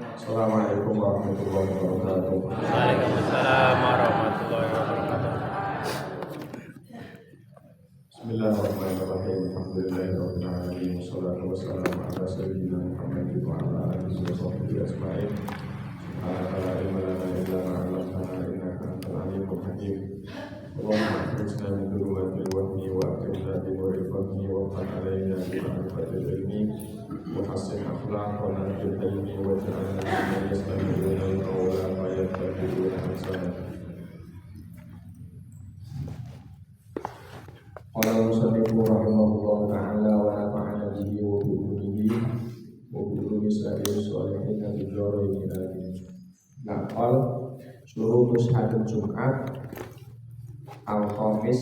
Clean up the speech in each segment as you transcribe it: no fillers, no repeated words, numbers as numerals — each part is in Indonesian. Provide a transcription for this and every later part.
Assalamualaikum warahmatullahi wabarakatuh. Waalaikumsalam warahmatullahi wabarakatuh. Bismillahirrahmanirrahim. Alhamdulillahirabbil alamin. Wassalatu wassalamu ala sayyidina Muhammadin wa ala alihi wa sahbihi ajma'in. Subhanaka la ilma lana illa ma 'allamtana innaka antal alimul hakim. Allahumma akhrijna min dhulumatil wahmi wa akrimna bi nuril fahmi wa qad alaina bi ma'rifatil ilmi wa hassin akhlaqana bil ilmi wa ja'alna mimman yastami'una al-qawla fa yattabi'una ahsanah. Qala al-musannifu rahimahullah ta'ala wa nafa'ana bihi wa bi ulumihi wa bi ulumi sa'ir sholihin fi dharain amin. Naqal syurutus hadil Jumat al-Khamis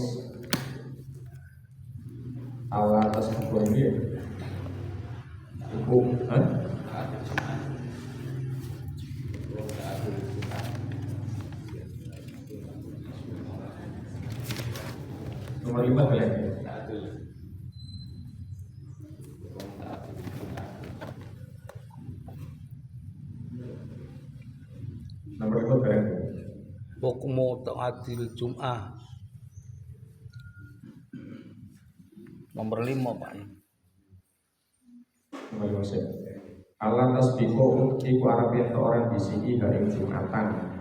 ala atas apa ini ya? Hukum nomor 5 kalian nomor 5 kalian Hukmu ta'atil Jum'ah. Nomor 5 Pak. nomor 5 sih Allah tasbiko iku arep yen orang disiki hari Jumatan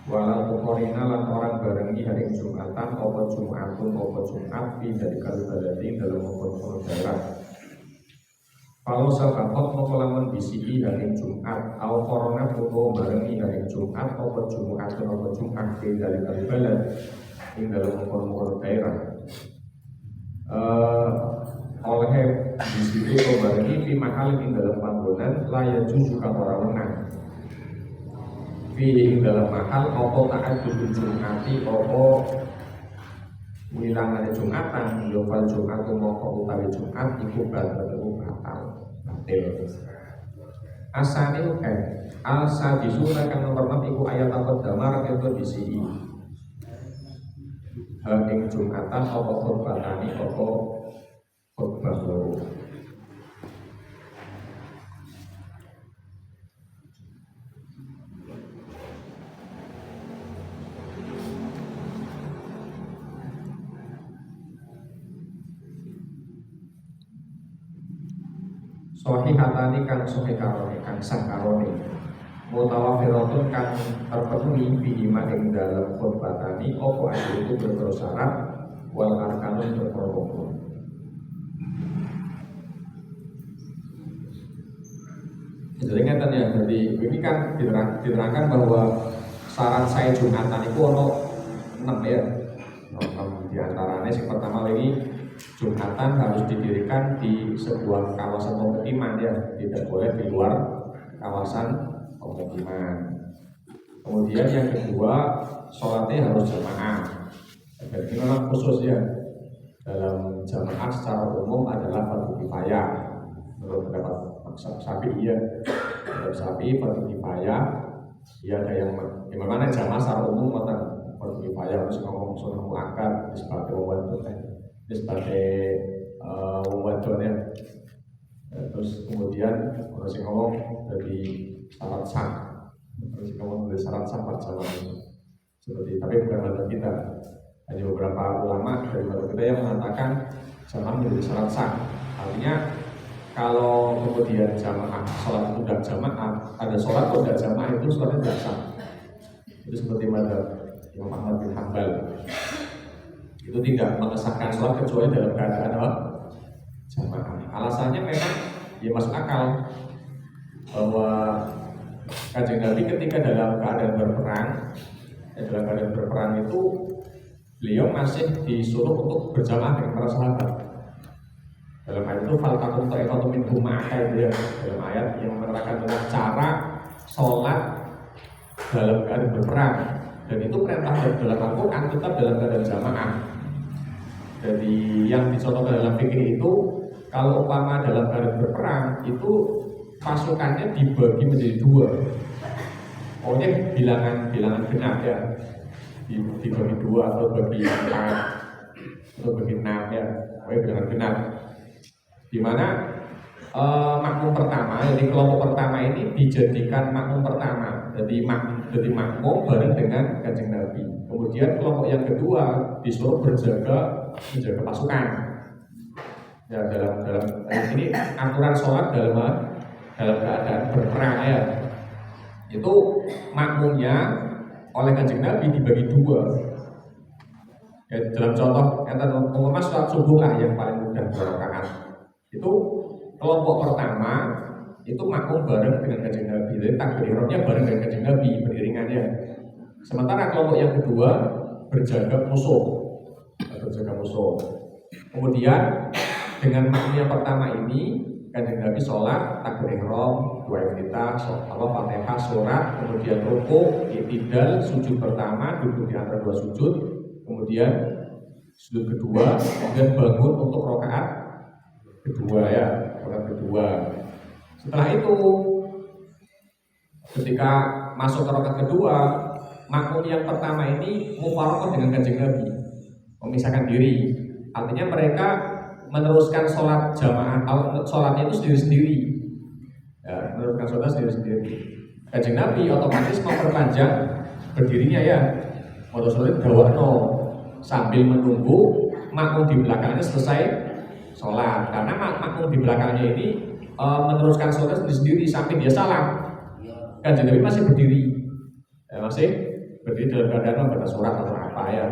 walau tukorina lan orang barengi hari Jumatan apa Jumatun apa Jumat di dari kalbalati dalam mengkono daerah. Kalau sabakot mengkolaman disiki hari Jumat au korona puto barengi hari Jumat apa Jumatun apa Jumat di dari kalbalat di dalam mengkono daerah. Oleh disiki kau barengi di mahal di dalam panggonan layak juga orang menang. Fi dalam mahal opo taat kudu Jumati opo wilangan Jumatan yofal Jumatu moko utawi Jumat iku batal batil. Asani alsa disuna kang nomor 6 iku ayat apa damar itu disi ing Jumatan opo khutbatani opo khutbah loro. Sohihatani kang sohikarone kang sangkarone mutawafiratun kang terpenuhi bihima ing dalam khutbatani opo aja itu berprasyarat wal arkanun berprotokol. Jadi ingatan ya, jadi ini kan diterangkan bahwa syarat saya Jumatan itu ono 6 ya. 6 diantaranya yang pertama lagi Jumatan harus didirikan di sebuah kawasan pemukiman ya, tidak boleh di luar kawasan pemukiman. Kemudian yang kedua, sholatnya harus jamaah. Dan ini memang khusus ya, dalam jamaah secara umum adalah fardu kifayah. Menurut pendapat Syafi'i ya, menurut Syafi'i fardu kifayah. Ya ada yang gimana jamaah secara umum fardu kifayah harus ngomong sunnah muakkad sebagai wajib. Sebagai wadon ya. Terus kemudian harus ngomong dari syarat sah, harus ngomong dari syarat sah jamaah seperti. Tapi bukan pada kita, hanya beberapa ulama dari pada kita yang mengatakan jamaah menjadi syarat sah. Artinya kalau kemudian jamaah sholat itu tidak jamaah, ada sholat kok tidak jamaah itu sholatnya tidak sah. Itu seperti pada Imam Ahmad bin Hanbal. Itu tidak mengesahkan sholat kecuali dalam keadaan jamaah. Alasannya memang ya masuk akal bahwa Kanjeng Nabi ketika dalam keadaan berperang itu beliau masih disuruh untuk berjamaah dengan para sahabat. Dalam ayat itu faltakum ta'ifatun minhum ma'aka itu ya, dalam ayat yang menerangkan tentang cara sholat dalam keadaan berperang, dan itu perintah dalam Al-Quran tetap dalam keadaan jamaah. Jadi yang dicontohkan dalam fikih itu kalau umpama dalam keadaan berperang itu pasukannya dibagi menjadi 2. Pokoknya bilangan genap ya, dibagi 2 atau bagi 4 atau bagi 6 ya, pokoknya bilangan genap. Di mana makmum pertama, jadi kelompok pertama ini dijadikan makmum pertama, jadi makmum bareng dengan Kanjeng Nabi. Kemudian kelompok yang kedua disuruh menjaga pasukan. Ya, dalam ini aturan sholat dalam keadaan berperang ya. Itu makmumnya oleh Kanjeng Nabi dibagi dua. Ya, dalam contoh yang umpama sholat subuh lah yang paling mudah 2 rakaat. Itu kelompok pertama itu makmum bareng dengan Kanjeng Nabi. Jadi takbir ihramnya bareng dengan Kanjeng Nabi beriringannya. Sementara kelompok yang kedua berjaga musuh. Kemudian dengan makmum yang pertama ini Kanjeng Nabi sholat takbir ihram, 2 iftitah, Fatihah, surat, kemudian rukuk, i'tidal, sujud pertama, duduk di antara 2 sujud, kemudian sujud kedua, kemudian bangun untuk rakaat kedua ya, rakaat kedua. Setelah itu ketika masuk ke rakaat kedua, makmum yang pertama ini mufaraqah dengan Kanjeng Nabi, memisahkan diri. Artinya mereka meneruskan sholat jamaah, sholatnya itu sendiri-sendiri. Ya, meneruskan sholat sendiri-sendiri. Kanjeng Nabi otomatis memperpanjang berdirinya ya. Moto sholat dawarno sambil menunggu makmum di belakangnya selesai sholat. Karena makmum di belakangnya ini meneruskan sholat sendiri-sendiri sampai dia salam. Kanjeng Nabi masih berdiri, ya, masih berdiri dalam keadaan membaca surat atau apa ya.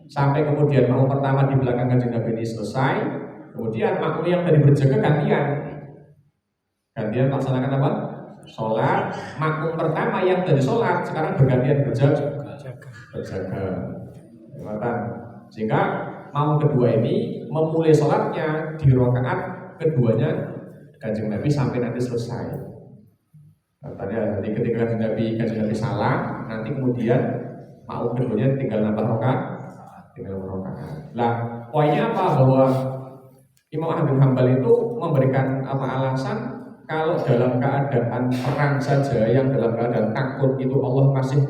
Sampai kemudian makmum pertama di belakang Kanjeng Nabi ini selesai. Kemudian makmum yang tadi berjaga gantian melaksanakan apa? Sholat. Makmum pertama yang tadi sholat sekarang bergantian berjaga. Sehingga makmum kedua ini memulai sholatnya di rakaat keduanya Kanjeng Nabi sampai nanti selesai. Jadi ketika Kanjeng Nabi salam, nanti kemudian makmum keduanya tinggal nambah rakaat. Lah, poinnya apa? Bahwa Imam Ahmad bin Hanbal itu memberikan alasan kalau dalam keadaan perang saja, yang dalam keadaan takut itu Allah masih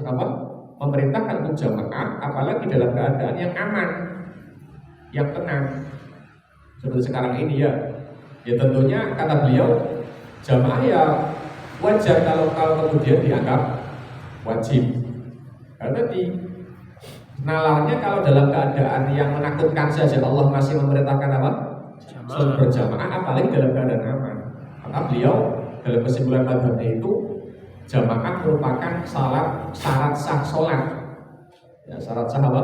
memerintahkan untuk jamaah, apalagi dalam keadaan yang aman, yang tenang seperti sekarang ini ya. Ya tentunya kata beliau jamaah ya wajar kalau kemudian dianggap wajib. Karena nalarnya kalau dalam keadaan yang menakutkan saja Allah masih memerintahkan sholat berjamaah, apalagi dalam keadaan aman. Maka beliau dalam kesimpulan madhabnya itu jamaah merupakan syarat sah sholat. Ya, syarat sah apa?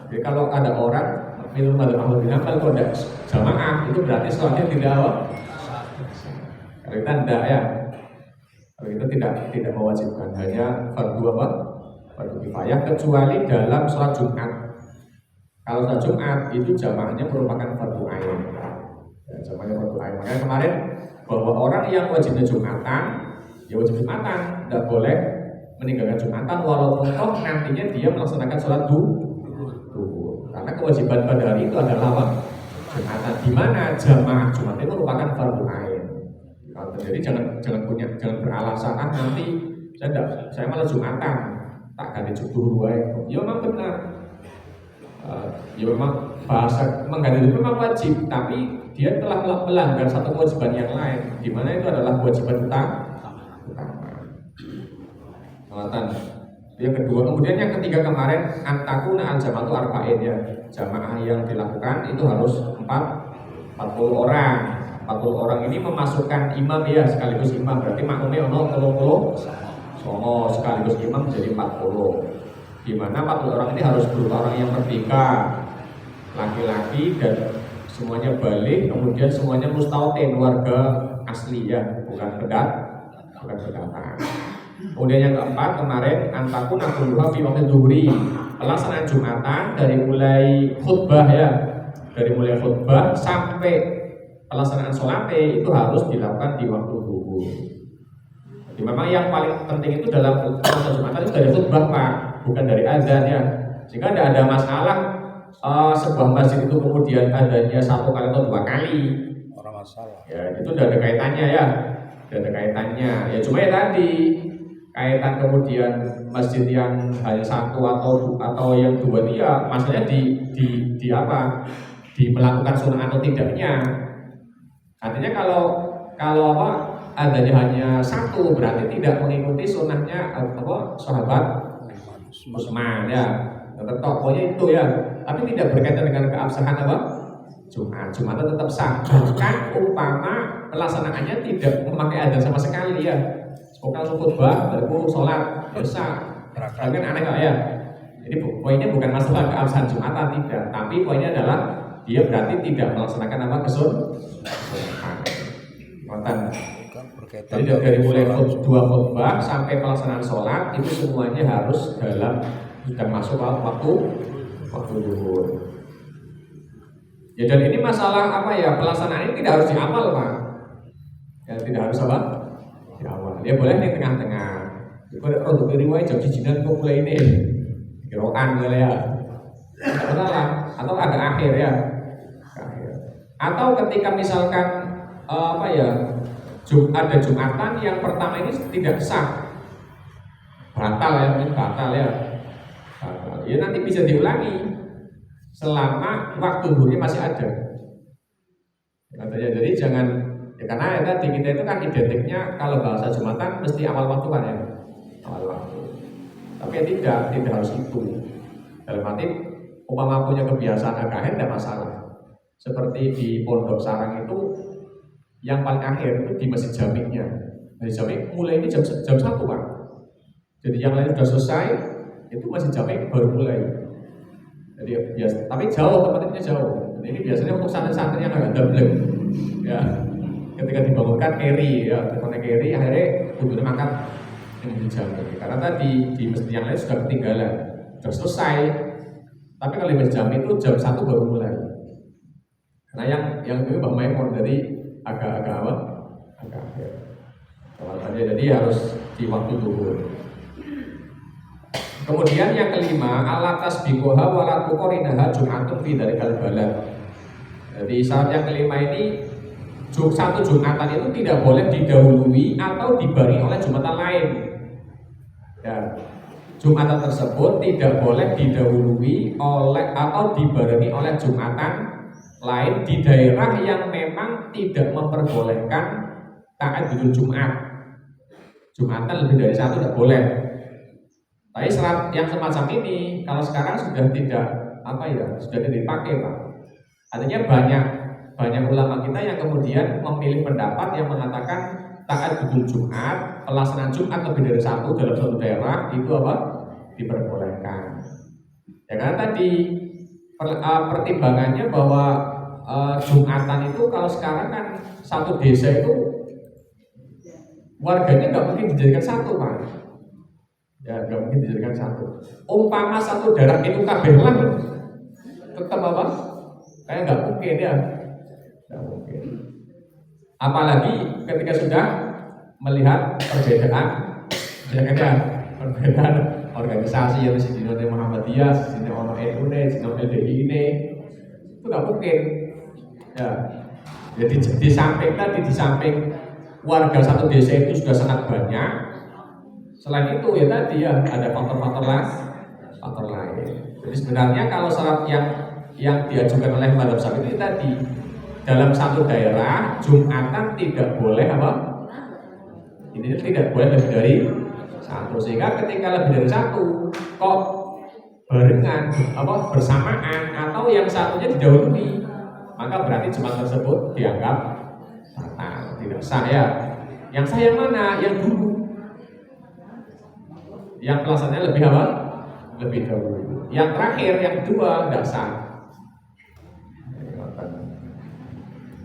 Jadi kalau ada orang minum madhab Ahmad bin Hanbal kalau tidak jamaah, itu berarti sholatnya tidak apa? Kalau kita tidak ya, kalau kita tidak mewajibkan, hanya fardu apa? Fardu kifayah, kecuali dalam sholat Jumat. Kalau sholat Jumat itu jamaahnya merupakan fardu ain. Ya, jamaahnya fardu ain. Makanya kemarin bahwa orang yang wajibnya Jumatan, ya wajib Jumatan, tidak boleh meninggalkan Jumatan walaupun toh nantinya dia melaksanakan sholat duhur. Karena kewajiban pada hari itu adalah apa? Jumatan. Di mana jamaah Jumat itu merupakan fardu ain. Jadi jangan beralasan nanti saya malah Jumatan, tak ganti duhur wae. Ya memang benar. Ya memang bahasa mengganti itu memang wajib, tapi dia telah melanggar satu kewajiban yang lain, di mana itu adalah kewajiban utama. Yang kedua, kemudian yang ketiga kemarin antakuna al-jama'atu arba'in ya. Jamaah yang dilakukan itu harus 40 orang. 40 orang ini memasukkan imam ya, sekaligus imam, berarti makmumnya ono 30 sekaligus imam menjadi 40. Di mana 40 orang ini harus berupa orang yang merdeka, laki-laki dan semuanya balik, kemudian semuanya mustautin, warga asli ya, bukan pendatang. Kemudian yang keempat kemarin antakun akuluha fi waqti dhuhri, pelaksanaan Jumatan dari mulai khutbah ya, dari mulai khutbah sampai pelaksanaan sholatnya itu harus dilakukan di waktu zuhur. Jadi memang yang paling penting itu dalam pelaksanaan Jumatan itu dari khutbah Pak, bukan dari azan ya. Sehingga tidak ada masalah sebuah masjid itu kemudian adanya 1 kali atau 2 kali. Orang masalah. Ya itu tidak ada kaitannya ya, tidak ada kaitannya. Ya cuma ya tadi kaitan kemudian masjid yang hanya 1 atau yang 2 itu ya masalahnya di melakukan sunnah atau tidaknya. Artinya kalau kalau apa adanya hanya satu berarti tidak mengikuti sunnahnya apa sahabat Utsman ya. Tetap pokoknya itu ya. Tapi tidak berkaitan dengan keabsahan apa Jumat tetap sah. Bahkan umpama pelaksanaannya tidak memakai adzan sama sekali ya. Bukan khutbah, baru sholat, biasa. Kan aneh nggak ya? Jadi poinnya bukan masalah keabsahan Jumatan tidak, tapi poinnya adalah dia berarti tidak melaksanakan apa kesunatan. Jadi dari mulai dua khutbah sampai pelaksanaan sholat itu semuanya harus sudah masuk waktu zuhur. Ya dan ini masalah apa ya pelaksanaan ini tidak harus diamal Pak. Ya tidak harus apa? Diamal. Dia boleh di tengah-tengah. Kalau produk riwayat jam jijinan kok mulai ini kiroan gitu ya. Salah. Atau agak akhir ya. Atau ketika misalkan apa ya ada Jumatan yang pertama ini tidak sah, batal ya, batal ya. Ya nanti bisa diulangi selama waktu zuhurnya masih ada. Katanya jadi jangan ya, karena tadi kita itu kan identiknya kalau bahasa Jumatan mesti awal waktu kan ya, awal waktu. Tapi ya tidak harus itu. Dalam arti umpama punya kebiasaan agak tidak masalah. Seperti di Pondok Sarang itu yang paling akhir itu di Masjid Jamiknya. Masjid Jamik mulai ini jam 1 Pak. Jadi yang lain sudah selesai, itu Masjid Jamik baru mulai. Jadi biasa, tapi jauh tempatnya jauh. Dan ini biasanya untuk santri-santri yang agak double. Ya, ketika dibangunkan keri, ya, teleponnya keri, akhirnya butuhnya makan yang di Jamik. Karena tadi di masjid yang lain sudah ketinggalan, sudah selesai. Tapi kalau di Masjid Jamik itu jam 1 baru mulai. Karena yang itu Mbak Maimun dari agak-agak apa? Agak akhir. Jadi harus di waktu zuhur. Kemudian yang kelima, alat tasbiqoha wala tuqorinaha Jum'atun fi dalikal balad. Jadi syarat yang kelima ini satu Jumatan itu tidak boleh didahului atau dibarengi oleh Jumatan lain. Ya. Jumatan tersebut tidak boleh didahului oleh atau dibarengi oleh Jumatan lain di daerah yang memang tidak memperbolehkan ta'addudul Jumat. Jumatan lebih dari satu tidak boleh. Tapi syarat yang semacam ini kalau sekarang sudah tidak sudah tidak dipakai Pak. Artinya banyak ulama kita yang kemudian memilih pendapat yang mengatakan ta'addudul Jumat, pelaksanaan Jumat lebih dari satu dalam suatu daerah itu diperbolehkan. Ya karena tadi pertimbangannya bahwa Jumatan itu kalau sekarang kan satu desa itu warganya nggak mungkin dijadikan satu Pak. Ya nggak mungkin dijadikan satu. Umpama satu daerah itu kabehlah tetap apa? Kayak nggak mungkin ya. Nggak mungkin. Apalagi ketika sudah melihat perbedaan, ya kan ya, perbedaan organisasi yang di sini ada Muhammadiyah, di sini ono NU, di sini LDI ini, itu nggak mungkin. Ya, jadi di samping warga satu desa itu sudah sangat banyak. Selain itu ya tadi ya ada faktor-faktor lain. Jadi sebenarnya kalau syarat yang diajukan oleh Madhab Syafi'i tadi dalam satu daerah Jumatan tidak boleh ini tidak boleh lebih dari satu, sehingga ketika lebih dari satu kok barengan bersamaan atau yang satunya didahului maka berarti Jumat tersebut dianggap batal, tidak sah ya. Yang sah yang mana? Yang dulu. Yang pelaksanaannya lebih dahulu. Yang terakhir, yang kedua tidak sah.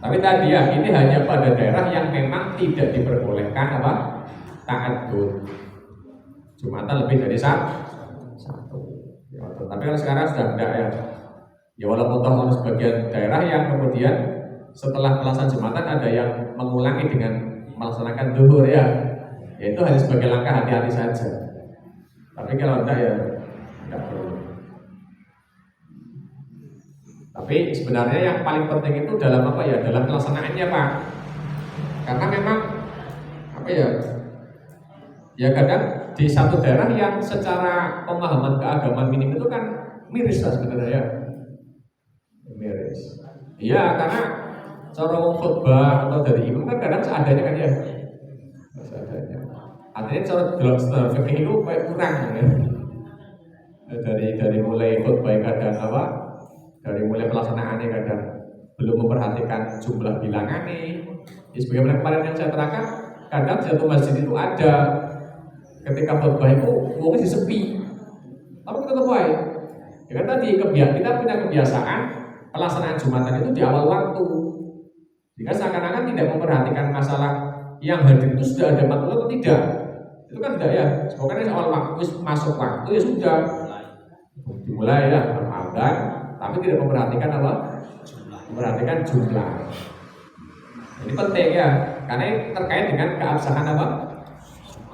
Tapi tadi ya, ini hanya pada daerah yang memang tidak diperbolehkan ta'addud. Jumatan lebih dari satu. Ya, tapi kalau sekarang sudah tidak ya. Ya walaupun ada sebagian daerah yang kemudian setelah pelaksanaan Jumatan ada yang mengulangi dengan melaksanakan zuhur ya. Ya itu hanya sebagai langkah hati-hati saja. Tapi kalau tidak ya tidak perlu. Tapi sebenarnya yang paling penting itu dalam dalam pelaksanaannya Pak. Karena memang ya kadang di satu daerah yang secara pemahaman keagamaan minim itu kan miris lah sebenarnya. Miris. Iya, karena cara wong khotbah atau dari imam kan kadang seadanya kan ya. Seadanya. Artinya cara dalam standar fikih itu kayak kurang ya. Dari mulai khotbah kadang apa? Dari mulai pelaksanaannya kadang belum memperhatikan jumlah bilangannya. Ya, sebagaimana kemarin yang saya terangkan, kadang satu masjid itu ada ketika khotbah itu wongnya disepi, tapi kita tetap baik. Ya kan tadi kita punya kebiasaan pelaksanaan Jumatan itu di awal waktu, jika seakan-akan tidak memperhatikan masalah yang hadir itu sudah ada 40 atau tidak, itu kan tidak ya. Pokoknya awal waktu masuk waktu ya sudah dimulai ya Ramadan, tapi tidak memperhatikan apa? Memperhatikan jumlah. Ini penting ya, karena ini terkait dengan keabsahan apa?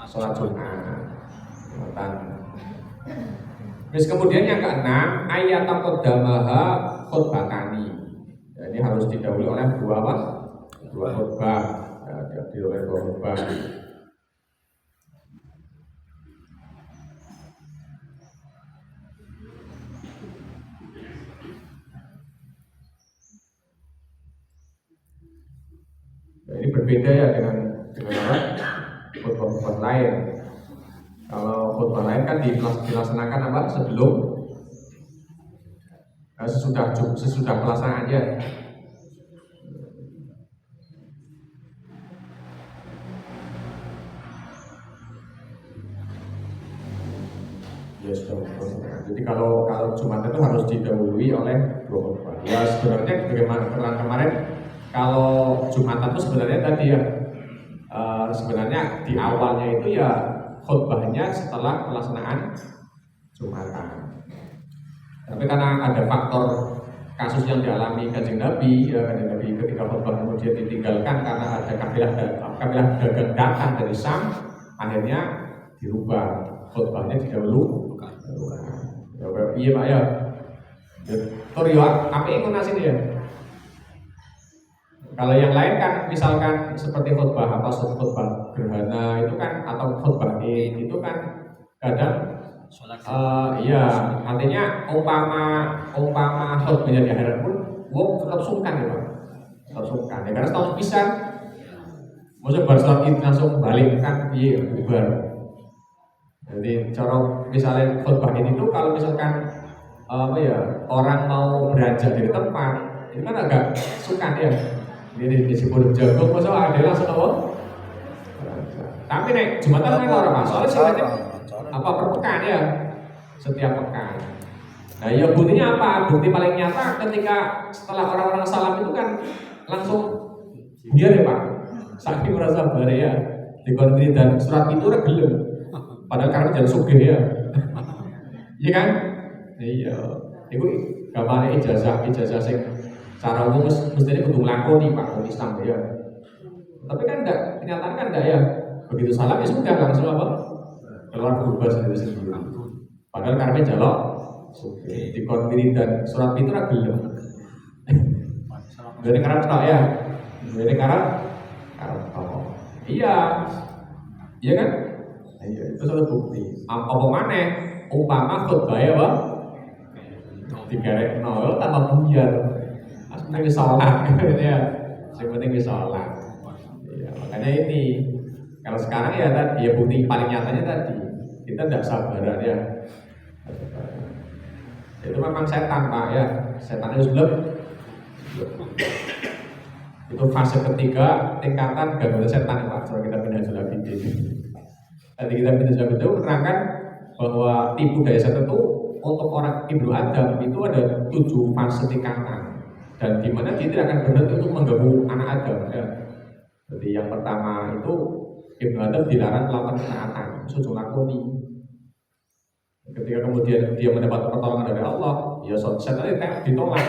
Sholat Jumat. Terus kemudian yang keenam, ayat taqaddamaha khutbatani. Ya, ini harus didahului oleh dua apa? Dua khutbah. Ya, didahului oleh dua khutbah. Ya, ini berbeda ya dengan apa? Khutbah lain. Kalau khutbah lain kan dilaksanakan apa? Sebelum sesudah pelaksanaan aja. Ya sudah. Jadi kalau Jumat itu harus didahului oleh dua khutbah. Ya sebenarnya bagaimana keterangan kemarin, kalau Jumatan itu sebenarnya tadi ya sebenarnya di awalnya itu ya khutbahnya setelah pelaksanaan Jumatan. Tapi karena ada faktor kasus yang dialami Kanjeng Nabi, ya Kanjeng Nabi ketika khutbah kemudian ditinggalkan karena ada kafilah dagang datang dari Sam, akhirnya dirubah khutbahnya didahulu. Ya, iya Pak ya. Toryo apa yang nasi ya? Kalau yang lain kan misalkan seperti khutbah gerhana itu kan atau khutbah Id itu kan kadang iya artinya umpama khutbahnya di akhirat pun wong tetap sungkan ya Pak. Tetap sungkan ya karena setahun pisan. Maksudnya bar sholat Id langsung balik kan iya bubar. Jadi cara misalnya khutbah ini tuh kalau misalkan orang mau beranjak dari tempat itu kan agak sungkan ya. Ini di Sipur Jagung, masa ada langsung apa? Tapi nek Jumatan kan orang Pak, soalnya sifatnya apa perpekan ya, setiap pekan. Nah ya buktinya apa? Bukti paling nyata ketika setelah orang-orang salam itu kan langsung biar ya Pak. Saking merasa bare ya, dikonfirmasi dan surat itu udah gelem. Padahal karena jalan sugih ya, iya kan? Iya, itu gambarnya ijazah sing cara umum mestinya kudu nglakoni Pak wong Islam ya. Tapi kan enggak, kenyataan kan enggak ya. Begitu salam ya sudah langsung apa? Keluar berubah sendiri. Padahal karena jalok dikonfirmasi dan surat itu ora gelem. Dari karena tok ya. Dari karena iya. Iya kan? Iya, itu satu bukti. Apa maneh umpama khutbah ya, Pak? Digarek nol tambah buyar. Aslinya sholat ya, yang penting sholat. Ya, makanya ini kalau sekarang ya tadi ya bukti paling nyatanya tadi kita tidak sabaran ya. Itu memang setan Pak ya, setan itu sebelum itu fase ketiga tingkatan gangguan setan Pak. Setelah kita pindah jalan pintu. Tadi kita pindah jalan pintu menerangkan bahwa tipu daya setan itu untuk orang Ibnu Adam itu ada 7 fase tingkatan. Dan di mana dia tidak akan berhenti untuk mengganggu anak Adam ya. Jadi yang pertama itu Ibnu Adam dilarang melakukan ketaatan, sujud lakoni. Ketika kemudian dia mendapat pertolongan dari Allah, ya setan itu ditolak.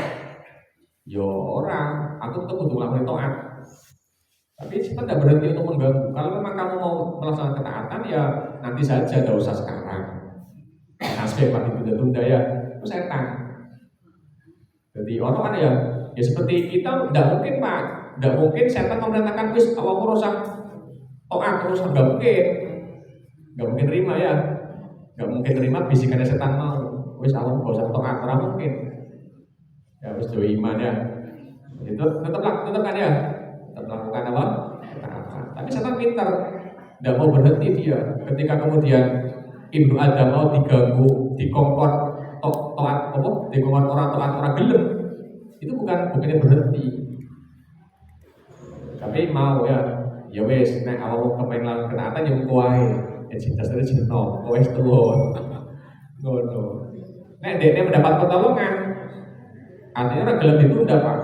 Ya orang, aku tetap untuk melakukan taat. Tapi cepat tidak berhenti untuk mengganggu. Kalau memang kamu mau melaksanakan ketaatan ya nanti saja, tidak usah sekarang. Nasib pasti tunda-tunda ya, itu setan. Jadi orang kan ya seperti kita tidak mungkin Pak, tidak mungkin setan memerintahkan wis awakmu rusak taat terus nggak mungkin terima ya, nggak mungkin terima bisikannya setan mau wis awakmu gak usah taat, ora mungkin. Ya wis do iman ya, Itu tetap kan ya, tetap melakukan apa? Ketaatan. Tapi setan pintar, tidak mau berhenti dia. Ketika kemudian Ibnu Adam mau diganggu, dikompor, toat apa? Dikompor orang gelem, itu bukannya berhenti, tapi mau ya wes, nek awakmu kepengen lakukan ketaatan yang kuai, cinta sendiri cinta, wes tuh, ngono. Nek dia mendapat pertolongan, artinya orang gelem itu udah pak,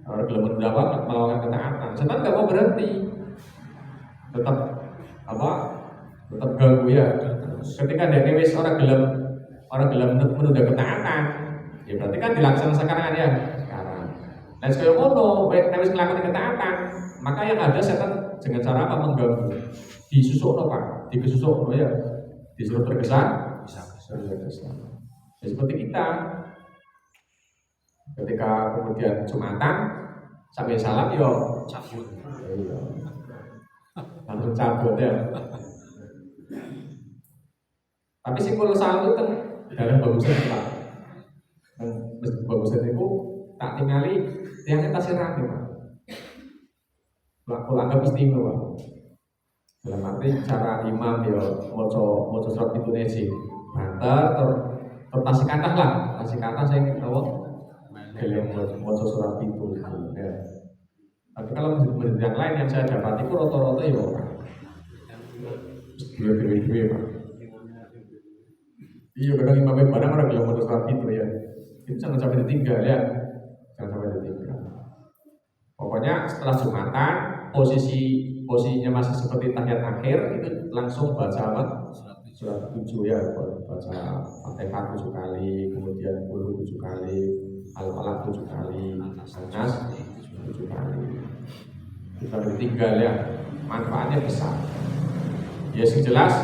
orang gelem udah melakukan ketaatan, setan nggak mau berhenti, tetap apa? Tetap ganggu ya. Ketika dia wes orang gelem menunda ketaatan, ya berarti kan dilaksanakan sekarang ya. Nah, sekali ngono, nek wis nglakoni ketaatan, maka yang ada setan dengan cara apa mengganggu. Disusukno Pak, digesusukno ya. Disuruh tergesa. Ya, seperti kita. Ketika kemudian Jumatan sampai salam yo cabut. Iya. Langsung cabut ya. Tapi simpul salam itu kan dalam bagusan Pak. Bagusan itu tak tinggali yang kita sirati Pak. Kalau anggap istimewa. Dalam arti cara imam dia mau surat itu nasi banter terpasi kata lah, pasti kata saya tahu yang mau surat itu ya. Tapi kalau masjid yang lain yang saya dapati itu rata-rata ya dua Pak. Iya kadang imamnya barang orang bilang mau surat itu ya. Itu jangan sampai ditinggal ya. Jangan sampai ditinggal. Pokoknya setelah Jumatan posisinya masih seperti tahiyat akhir itu langsung baca apa? Surat 7 ya, baca Fatihah 7 kali, kemudian Qul 7 kali, Al-Falaq 7 kali, Nas 7 kali. Kita ditinggal ya, manfaatnya besar. Ya jelas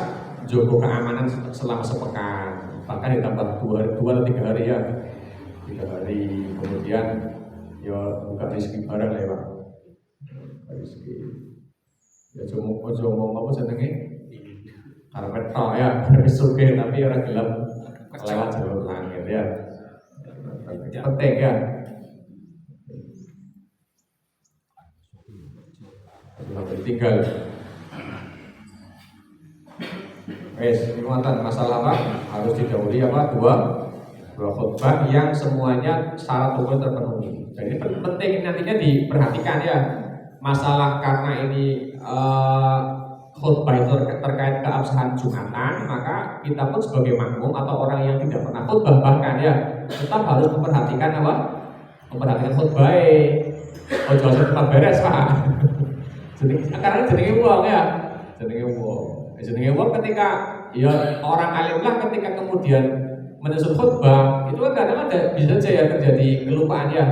jaga keamanan selama sepekan, bahkan ditambah 2 atau 3 hari ya. 3 hari kemudian ya buka rezeki barang lewat rezeki ya cuma ngomong apa jenenge karpet tok ya suge tapi orang gelap lewat jalur langit ya penting ya tinggal ini masalah apa harus didahului apa dua khutbah yang semuanya syarat rukun terpenuhi. Jadi penting nantinya diperhatikan ya masalah karena ini khutbah itu terkait keabsahan Jumatan, maka kita pun sebagai makmum atau orang yang tidak pernah khutbah bahkan ya tetap harus memperhatikan apa? Memperhatikan khutbah. Oh jangan tetap beres Pak. Karena jenenge wong ya, jenenge wong ketika ya orang alim lah ketika kemudian menyusun khutbah itu kan kadang ada bisa saja terjadi kelupaan ya.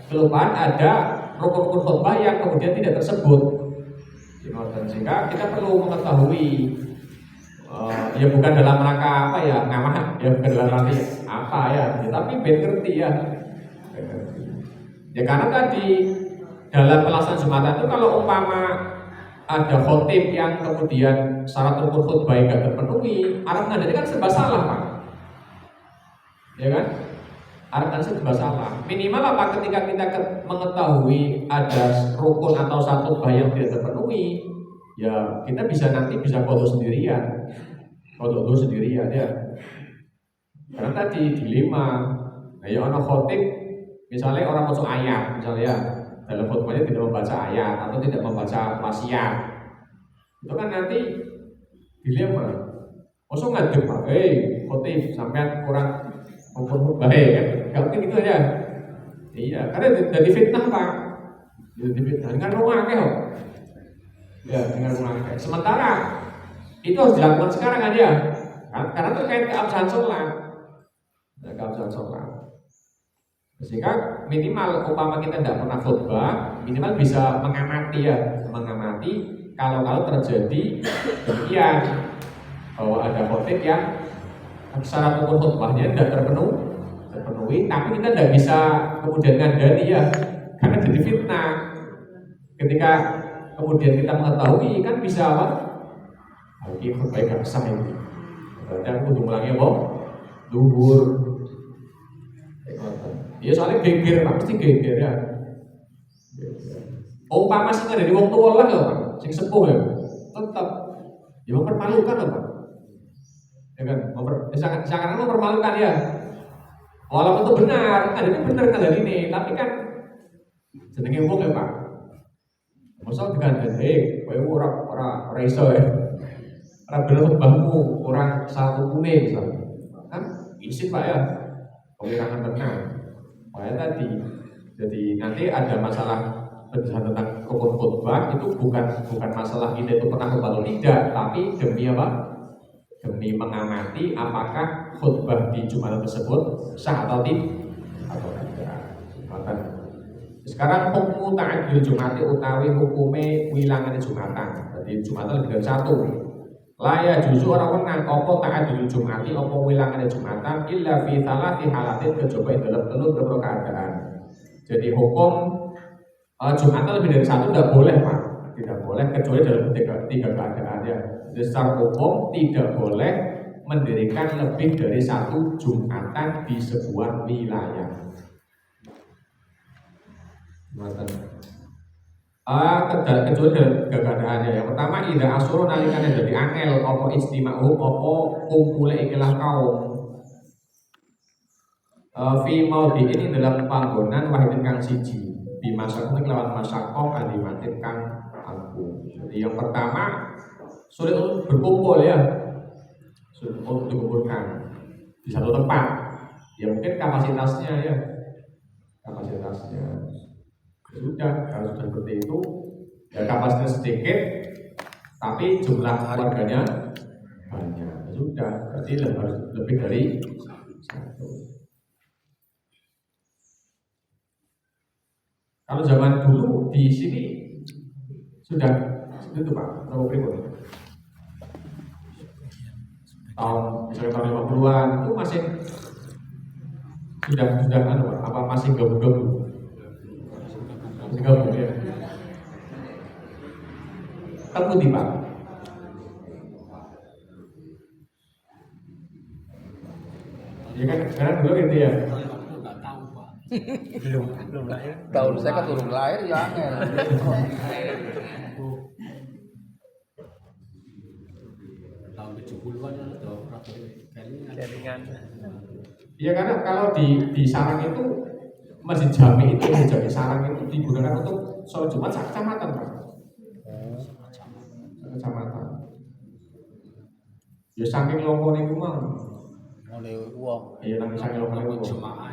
Kelupaan ada rukun-rukun khutbah yang kemudian tidak tersebut. Sehingga kita perlu mengetahui ya bukan dalam rangka apa ya ngamah ya bukan dalam rangka apa ya tapi ben ngerti ya. Ya karena tadi dalam pelaksanaan Jumatan itu kalau umpama ada khotib yang kemudian syarat rukun khutbah tidak terpenuhi, Arab Nada kan serba salah Pak. Ya kan? Artinya serba salah. Minimal apa ketika kita mengetahui ada rukun atau satu khutbah yang tidak terpenuhi, ya kita nanti bisa foto sendirian ya. Karena tadi dilema, ya ono khotib, misalnya orang masuk ayat, misalnya dalam khutbahnya tidak membaca ayat atau tidak membaca wasiat, itu kan nanti dilema. Masuk ngadep Pak, khotib sampai kurang ukur baik kan? Gak mungkin gitu aja. Iya, karena jadi fitnah Pak. Jadi fitnah dengan rumah kok. Ya, dengan rumah. Sementara itu harus dilakukan sekarang aja. Karena terkait keabsahan sholat. Keabsahan sholat. Sehingga minimal umpama kita tidak pernah khutbah, minimal bisa mengamati ya, mengamati kalau terjadi demikian bahwa ada khotib yang syarat rukun khutbahnya tidak terpenuhi, tapi kita tidak bisa kemudian ngandani ya, karena jadi fitnah. Ketika kemudian kita mengetahui kan bisa apa? Ini khutbah gak sah ini. Berarti aku kudu mulangi apa? Duhur. Ya soalnya geger, pasti geger ya. Umpama sing dari wong tua lah lho, Pak, sing sepuh ya, tetap ya mempermalukan loh, Pak. Ya kan, seakan-akan mempermalukan ya. Walaupun itu benar, ada ini benar kan ini, tapi kan jenenge wong ya, Pak. Masa dengan kowe ora iso ya. Ora bener khotbahmu, orang satu kuning misalnya. Kan izin Pak ya. Pengirangan tenang. Makanya tadi, jadi nanti ada masalah penjelasan tentang rukun khutbah itu bukan masalah kita itu pernah khutbah atau tidak, tapi demi apa? Demi mengamati apakah khutbah di Jumatan tersebut sah atau tidak. Maka sekarang hukum ta'adil Jumati utawi hukume wilangan Jumatan. Jadi Jumatan lebih dari satu. Laya juzu orang menang opo ta'adil Jumati opo wilangan Jumatan illa fi thalati halatin kecoba dalam telur beberapa keadaan. Jadi hukum Jumatan lebih dari satu tidak boleh, Pak. Tidak boleh kecuali dalam tiga keadaan ya. Jadi secara hukum tidak boleh mendirikan lebih dari satu Jumatan di sebuah wilayah. Kecuali dalam tiga keadaannya. Yang pertama, ida asuro nalikane jadi angel opo istima'u opo kumpule ikilah kaum. Fi maudi ini dalam panggonan wahidin kang siji. Di masa kelawan masakoh adimatin kang aku. Jadi yang pertama sulit untuk berkumpul ya, sulit untuk dikumpulkan di satu tempat. Ya mungkin kapasitasnya ya, sudah kalau sudah seperti itu ya kapasitasnya sedikit, tapi jumlah warganya banyak. Ya sudah, berarti harus lebih dari satu. Kalau zaman dulu di sini sudah itu Pak, berapa ribu? Misalnya tahun 50-an itu masih sudah kan apa masih gabung-gabung? Masih gabung ya. Temu di Pak. Ya kan sekarang dulu gitu ya. belum lahir. Tahun saya kan turun lahir ya angel. Tahun 70-an atau berapa Jaringan. Iya karena kalau di Sarang itu Masjid Jami itu Masjid Jami Sarang itu digunakan untuk sholat Jumat sak kecamatan Pak. Kecamatan. Ya saking longkone iku mang. Oleh uang. Iya nang saking longkone iku. jemaah.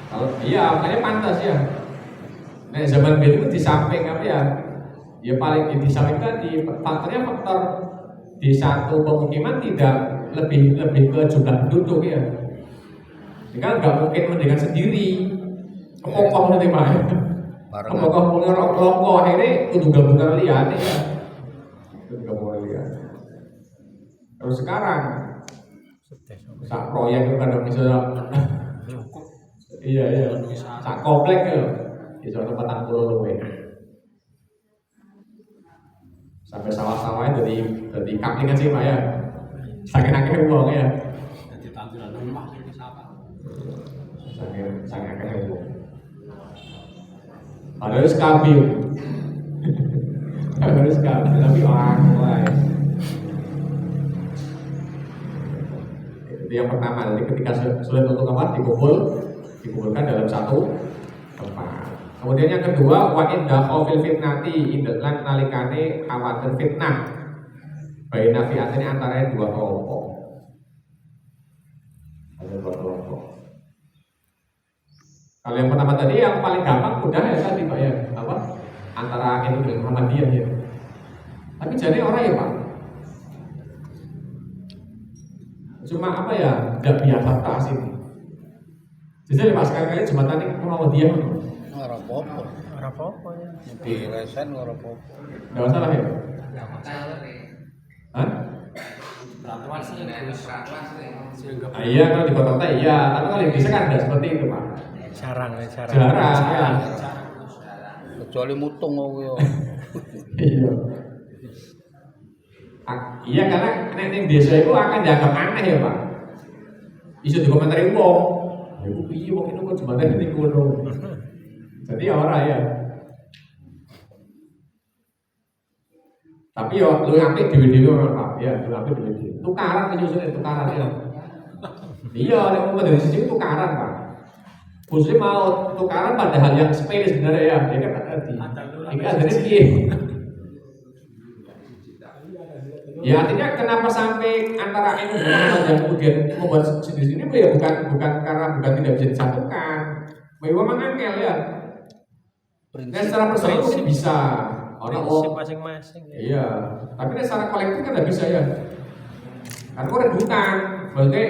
Kalau iya makanya pantas ya. Nah zaman dulu itu di samping apa ya? Ya paling di samping tadi faktornya faktor di satu pemukiman tidak lebih ke jumlah penduduk ya. Jadi kan nggak mungkin mendirikan sendiri. Kepokoh nanti Pak. Kepokoh punya longko akhirnya kudu gabungan liane ya. Kudu gabungan liane. Terus sekarang sak proyek itu kadang misalnya iya sak komplek ya bisa tempat pulau luwe sampai sawah-sawahnya jadi kaplingan sih Pak ya saking akeh wong ya Jadi tampilan rumah ini siapa? saking akeh wong padahal skabil tapi orang lain itu yang pertama. Jadi ketika sulit untuk apa dikumpulkan dalam satu tempat. Kemudian yang kedua, wa inda khawfil fitnati indlan nalikane khawatir fitnah. Baina fi'atin antara dua kelompok. Ada dua kelompok. Kalau yang pertama tadi yang paling gampang mudah ya tadi Pak ya, apa? Antara NU dengan Muhammadiyah ya. Tapi jadi orang ya Pak. Cuma apa ya, tidak biasa tak asing. Jadi Pak sekali-kali Jumatan ini Muhammadiyah Ora apa-apa ya. Di lesen ora apa-apa. nggak masalah ya? Hah? Peraturan sih sehingga Iya kalau di kota kota iya, tapi kalau di desa kan tidak seperti itu Pak. Jarang Jarang ya. Kecuali mutung aku yo. Iya. Iya karena nek desa itu akan dianggap aneh ya Pak. Isu dikomentari wong. Iku piye wong itu kok jembatan ning kono. Jadi ya ora ya. Tapi yo lu apik dhewe-dhewe ora Pak. Ya, lu apik dhewe-dhewe. Tukaran menyusun tukaran ya. Iya, nek mau dari sisi tukaran Pak. Khususnya mau tukaran pada hal yang sepele sebenarnya ya. Ya kan tadi. Ini adanya piye? Ya artinya kenapa sampai antara NU dan Muhammad yang kemudian membuat sendiri ini ya bukan karena tidak bisa disatukan. Memang angel ya. Nah, secara personal mungkin bisa. Prinsip masing-masing. Ya. Iya, tapi secara kolektif kan tidak bisa ya. Karena itu rebutan, maksudnya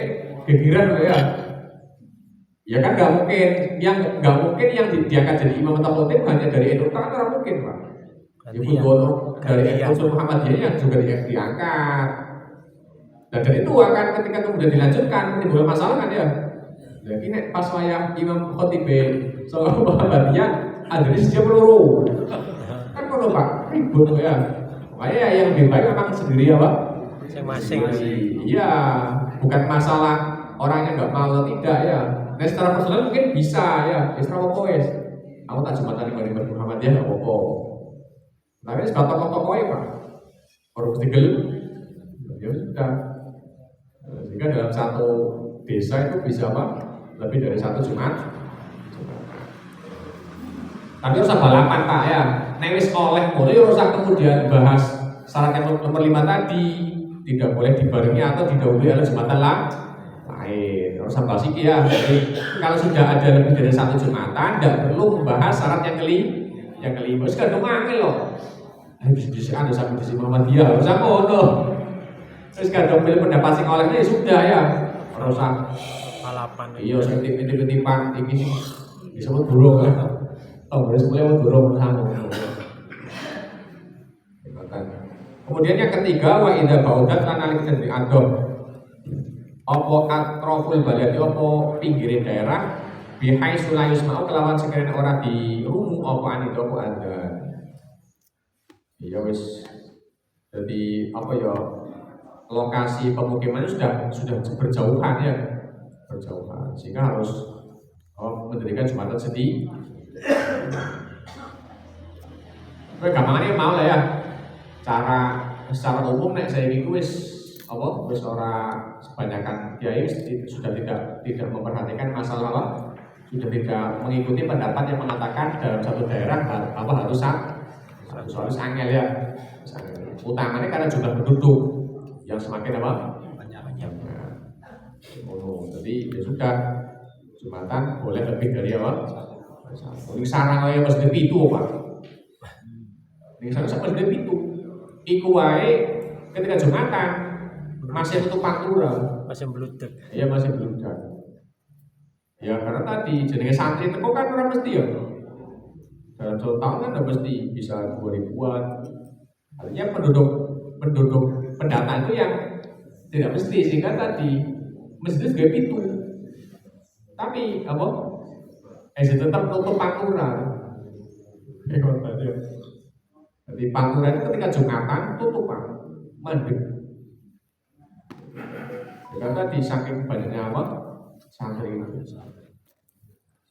gegiran ya. Ya kan nggak mungkin yang diangkat jadi imam atau khotib hanya dari NU kan orang mungkin Pak. Ibu Dono dari unsur Muhammadiyah yang juga diangkat. Dan dari itu akan ketika kemudian dilanjutkan menimbulkan masalah kan ya. Jadi nek pas wayah imam khotib soal Muhammadiyah ada di sisi peluru. Kan kalau Pak ribut ya. Makanya yang lebih baik memang sendiri ya Pak. Masing-masing. Iya, bukan masalah orangnya nggak mau atau tidak ya. Nah secara personal mungkin bisa ya. Secara pokoknya, aku tak jumatan di Muhammadiyah nggak apa-apa. Tapi sebab tokoh-tokohnya Pak, orang ketiga ya sudah. Sehingga dalam satu desa itu bisa Pak lebih dari satu Jumat. Tapi usah balapan Pak ya. Newis oleh mulai usah kemudian bahas syarat yang nomor 5 tadi tidak boleh dibarengi atau didahului oleh Jumatan lain. Usah bahas iki ya. Jadi kalau sudah ada lebih dari satu Jumatan, tidak perlu membahas syarat yang kelima. Sekarang mangil loh. Bisa ada sampai di Muhammadiyah, usah ngono. Terus kadang pilih pendapat sing olehnya ya sudah ya. Ora usah balapan. Iya, sing titip-titipan iki disebut burung kan. Oh, wis mulai burung sama. Kemudian yang ketiga wa idza baudat lan alik di adon. Apa atroful baladi apa pinggir daerah bihai sulayus mau kelawan sekiranya ora dirungu apa anido apa ada. Ya wis jadi apa ya lokasi pemukimannya sudah berjauhan ya berjauhan sehingga harus mendirikan jembatan sedih. Tapi gampangannya mau lah ya cara secara umum nek saya ini wis ora kebanyakan kiai sudah tidak memperhatikan masalah apa sudah tidak mengikuti pendapat yang mengatakan dalam satu daerah harus angel ya. Utamanya karena jumlah penduduk yang semakin banyak. Jadi ya sudah jumatan boleh lebih dari ini sarang kaya masjid itu Pak. Ini sarang masjid itu. Iku wae ketika jumatan masih tutup pantura. Masih beludek. Iya masih beludek. Ya karena tadi jenenge santri teko kan ora mesti ya. Dalam 1 tahun kan udah mesti bisa 2000-an. Artinya penduduk pendatang itu yang tidak mesti sehingga tadi masjid juga pintu. Tapi tetap tutup pantura. Jadi pantura itu ketika Jumatan tutupan mandek. Ya tadi saking banyaknya santri itu.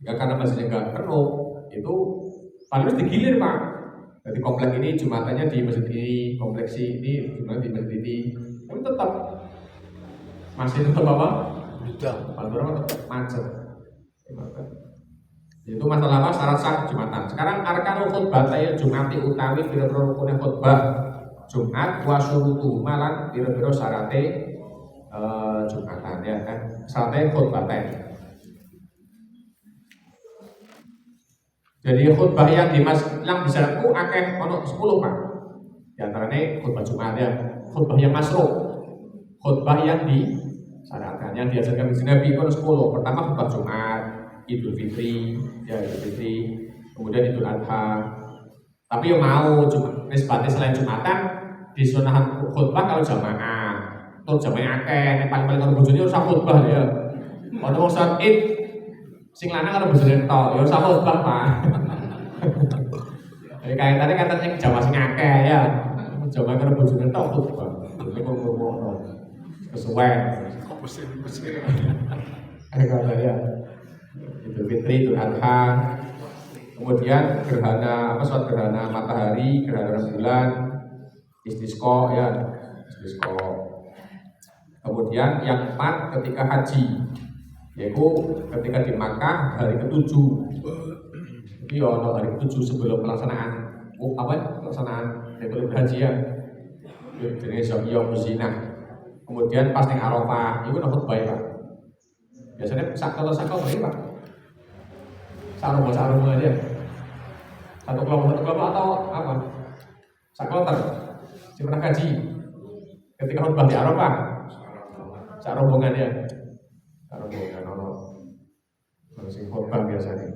Jika karena masjidnya nggak penuh itu paling harus digilir Pak. Jadi komplek ini Jumatannya di masjid ini, kompleks ini Jumat di masjid ini. Tapi tetap masih tetap pantura tetap macet. Itu masalah syarat sah Jumatan. Sekarang arkanul khutbah tayyib Jumati utawi pira-pira rukune khutbah Jumat wa syurutu malan pira-pira syarate Jumatan ya kan. Syaratnya khutbah tayyib. Jadi khutbah yang dimaslang bisa aku akeh ono 10 Pak. Di antaranya khutbah Jumat ya, khutbah yang masruh. Khutbah yang disyaratkan yang diajarkan di Nabi itu 10. Pertama khutbah Jumat, Idul Fitri, kemudian Idul Adha. Tapi yang mau nisbatnya selain Jumatan di sunnah khutbah kalau jamaah. Untuk jamaah akeh, yang paling kalau bojone ora khutbah ya. Ono wong salat Id sing lanang kalau bojone tok, ya ora khutbah Pak. Jadi kaitannya kata sing jamaah sing akeh ya. Jamaah kalau bojone tok khutbah. Jadi kok ngomong kesuwen. Kok pusing. Kata ya. Idul Fitri, Idul Adha, kemudian gerhana sholat gerhana matahari, gerhana bulan, istisqa ya, istisqa. Kemudian yang keempat ketika haji, yaitu ketika di Makkah hari ke-7. Jadi hari ke-7 sebelum pelaksanaan pelaksanaan Idul Haji ya. Jenis Yaumul Zinah. Kemudian pas ning Arafah, itu khutbah Pak. Biasanya kalau sakau berapa Pak? Sarung aja. Satu kelompok atau apa? Sakloter. Si pernah kaji ketika khutbah di Arafah. Sak rombongan ya. Sak rombongan ono sing khutbah biasanya.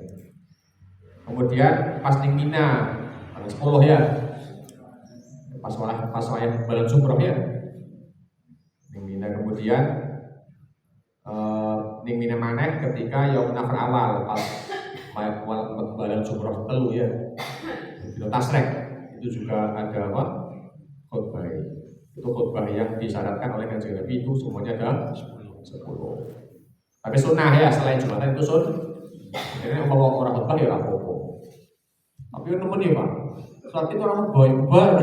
Kemudian pas ning Mina tanggal 10 ya. Pas wayah bulan Sumroh ya. Ning Mina kemudian ning Mina maneh ketika Yaum Nafar awal pas bulan Sumroh telu ya. Dino Tasrek itu juga ada apa? Khutbah. Itu khutbah yang disyaratkan oleh Kanjeng Nabi itu semuanya ada 10. Tapi sunnah ya, selain Jumatan itu ini mau orang khutbah ya apa-apa. Tapi nemen ya Pak, saat itu orang khutbah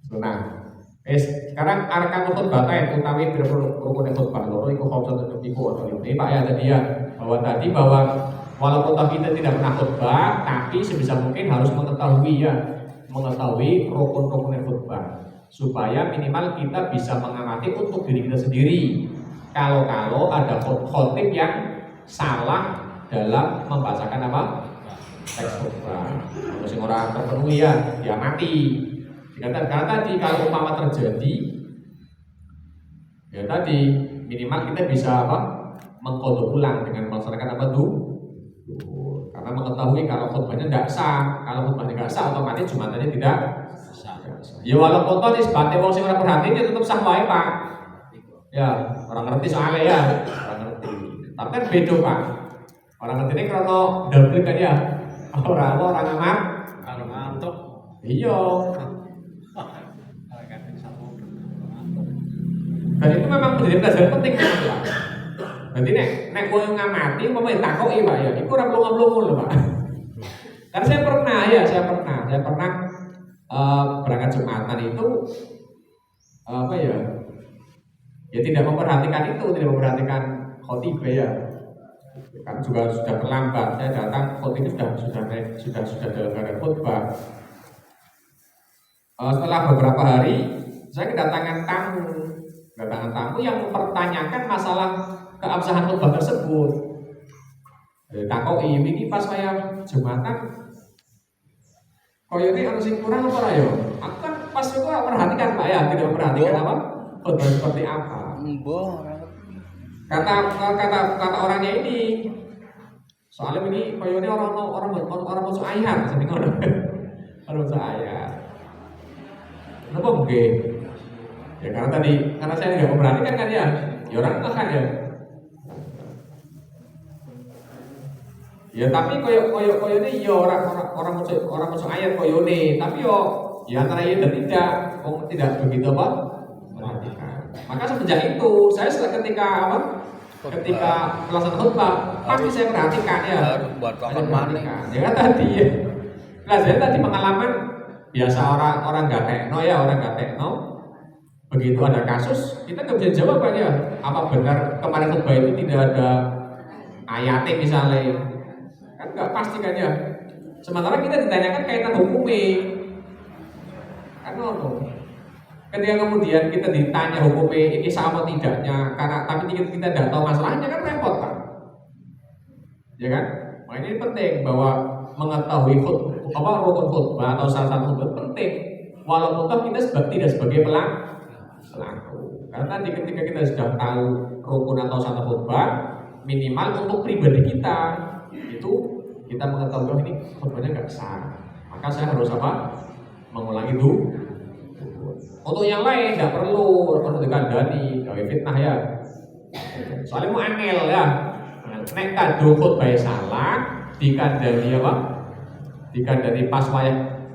sunnah. Sekarang arkan khutbah utawi rukun khutbah loro iku khutbah iku ini Pak ya tadi ya, bahwa walaupun kita tidak pernah khutbah, tapi sebisa mungkin harus mengetahui rukun-rukun khutbah supaya minimal kita bisa mengamati untuk diri kita sendiri. Kalau ada khotib yang salah dalam membacakan teks khutbah, terus orang terpenuhi ya, dia mati. Karena tadi kalau umpama terjadi, ya tadi minimal kita bisa mengkodok ulang dengan melaksanakan karena mengetahui kalau khutbahnya tidak sah. Kalau khutbahnya tidak sah, otomatis Jumatannya tidak sah. Ya walaupun toh disebutnya wong sing ora perhatian ya tetap sah wae Pak. Ya, orang ngerti soalnya ya, orang ngerti. Tapi kan beda Pak. Orang ngerti ini kalau double kan ya. Orang amat Kalau ngantuk. iya. Dan itu memang menjadi pelajaran penting Pak. Berarti nek kowe ngamati umpama takoki Pak ya, iku ora mlungu-mlungu lho Pak. Kan saya pernah berangkat Jumatan itu ya tidak memperhatikan khotibah ya. Kan juga sudah terlambat. Saya datang khotibah sudah dalam keadaan khutbah. Setelah beberapa hari saya kedatangan tamu yang mempertanyakan masalah keabsahan khutbah tersebut. Takoki ini pas saya Jumatan koyo ini harus kurang apa ya? Aku kan pas itu perhatikan Pak ya, tidak memperhatikan khutbah seperti apa. Kata orangnya ini, soalnya ini koyo ini orang masuk ayat, jadi orang masuk ayat. Kenapa mungkin? Ya karena saya tidak memperhatikan kan ya orang makan ya. Ya tapi koyo ini ya orang masuk ayat koyo ini, tapi ya antara iya dan tidak begitu perhatikan. Maka semenjak itu saya ketika melaksanakan khutbah pasti saya perhatikan ya. Buat kawan mana? Ya kan tadi ya. Nah saya tadi pengalaman biasa orang gak tekno. Begitu ada kasus kita nggak bisa jawab kan ya. Apa benar kemarin khutbah itu tidak ada ayatnya misalnya? Kan nggak pasti kan ya. Sementara kita ditanyakan kaitan hukumnya. Kan ketika kemudian kita ditanya hukumnya ini sama tidaknya, tapi kita tidak tahu masalahnya kan repot kan, ya kan? Nah ini penting bahwa mengetahui rukun khutbah atau syarat khutbah penting, walaupun toh kita tidak sebagai pelaku. Karena tadi ketika kita sudah tahu rukun atau syarat khutbah, minimal untuk pribadi kita itu kita mengetahui ini khutbahnya nggak sah, maka saya harus mengulangi itu. Untuk yang lain tidak perlu dikandani, gawe fitnah ya. Soalnya mau angel ya. Nek kado khutbah salah, dikandani dikandani pas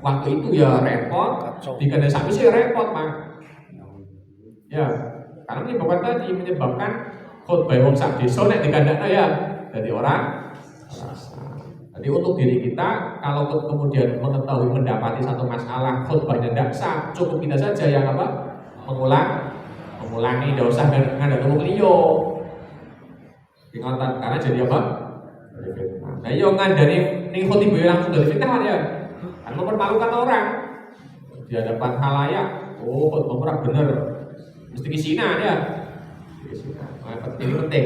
waktu itu ya repot, dikandani sapi sih repot Pak. Ya, karena menyebabkan khutbah wong sak desa nek dikandakno ya dadi ora sah. Jadi untuk diri kita kalau kemudian mengetahui mendapati satu masalah khutbahnya tidak sah, cukup kita saja yang apa? Mengulangi, tidak usah ngandani wong liya. Ingatan karena jadi apa? Jadi fitnah. Nah, yo ngandani ning khutbah langsung dari fitnah ya. Kan mempermalukan orang di hadapan khalayak. Oh, khutbah ora bener. Mesti kisina ya. Ini penting.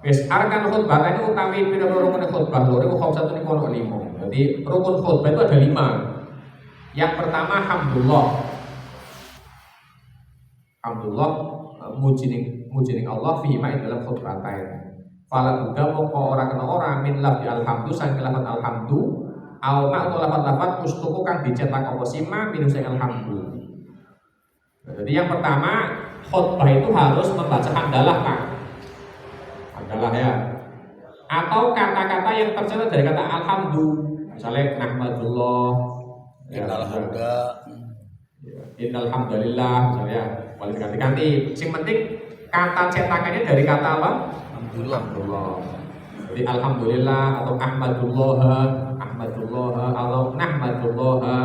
Wis arkan khutbah ini utawi pira-pira rukun khutbah lho, iku satu ning kono 5. Jadi rukun khutbah itu ada 5. Yang pertama hamdulillah. Hamdulillah muji Allah fi ma dalam khutbatain. Fala buddha moko ora kena ora min lafzi alhamdu sang lafaz alhamdu au ma atau lafaz ustuku kang dicetak apa sima minus alhamdu. Jadi yang pertama khutbah itu harus membaca hamdalah Pak. Hamdalah ya. Atau kata-kata yang tercela dari kata alhamdu. Misalnya nahmadullah, Innal hamda, innal hamdalillah misalnya. Boleh diganti-ganti. Yang penting kata cetakannya dari kata apa? Alhamdulillah. Jadi alhamdulillah atau ahmadullah atau nahmadullah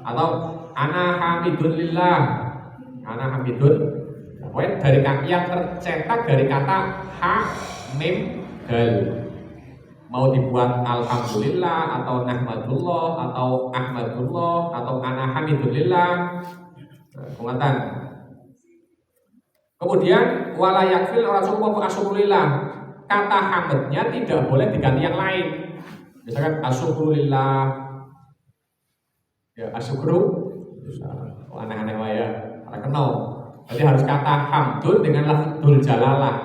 atau ana hamidulillah. Ana hamidun. Pokoknya dari kata yang tercetak dari kata ha mim dal. Mau dibuat alhamdulillah atau nahmadullah atau ahmadullah atau ana hamidulillah. Pengatan. Kemudian wala yakfil ora cukup apa asyukurillah. Kata hamdnya tidak boleh diganti yang lain. Misalkan asyukurillah. Ya asyukru. Aneh-aneh wae ya. Ora kenal. Jadi harus kata hamdun dengan lafzul jalalah.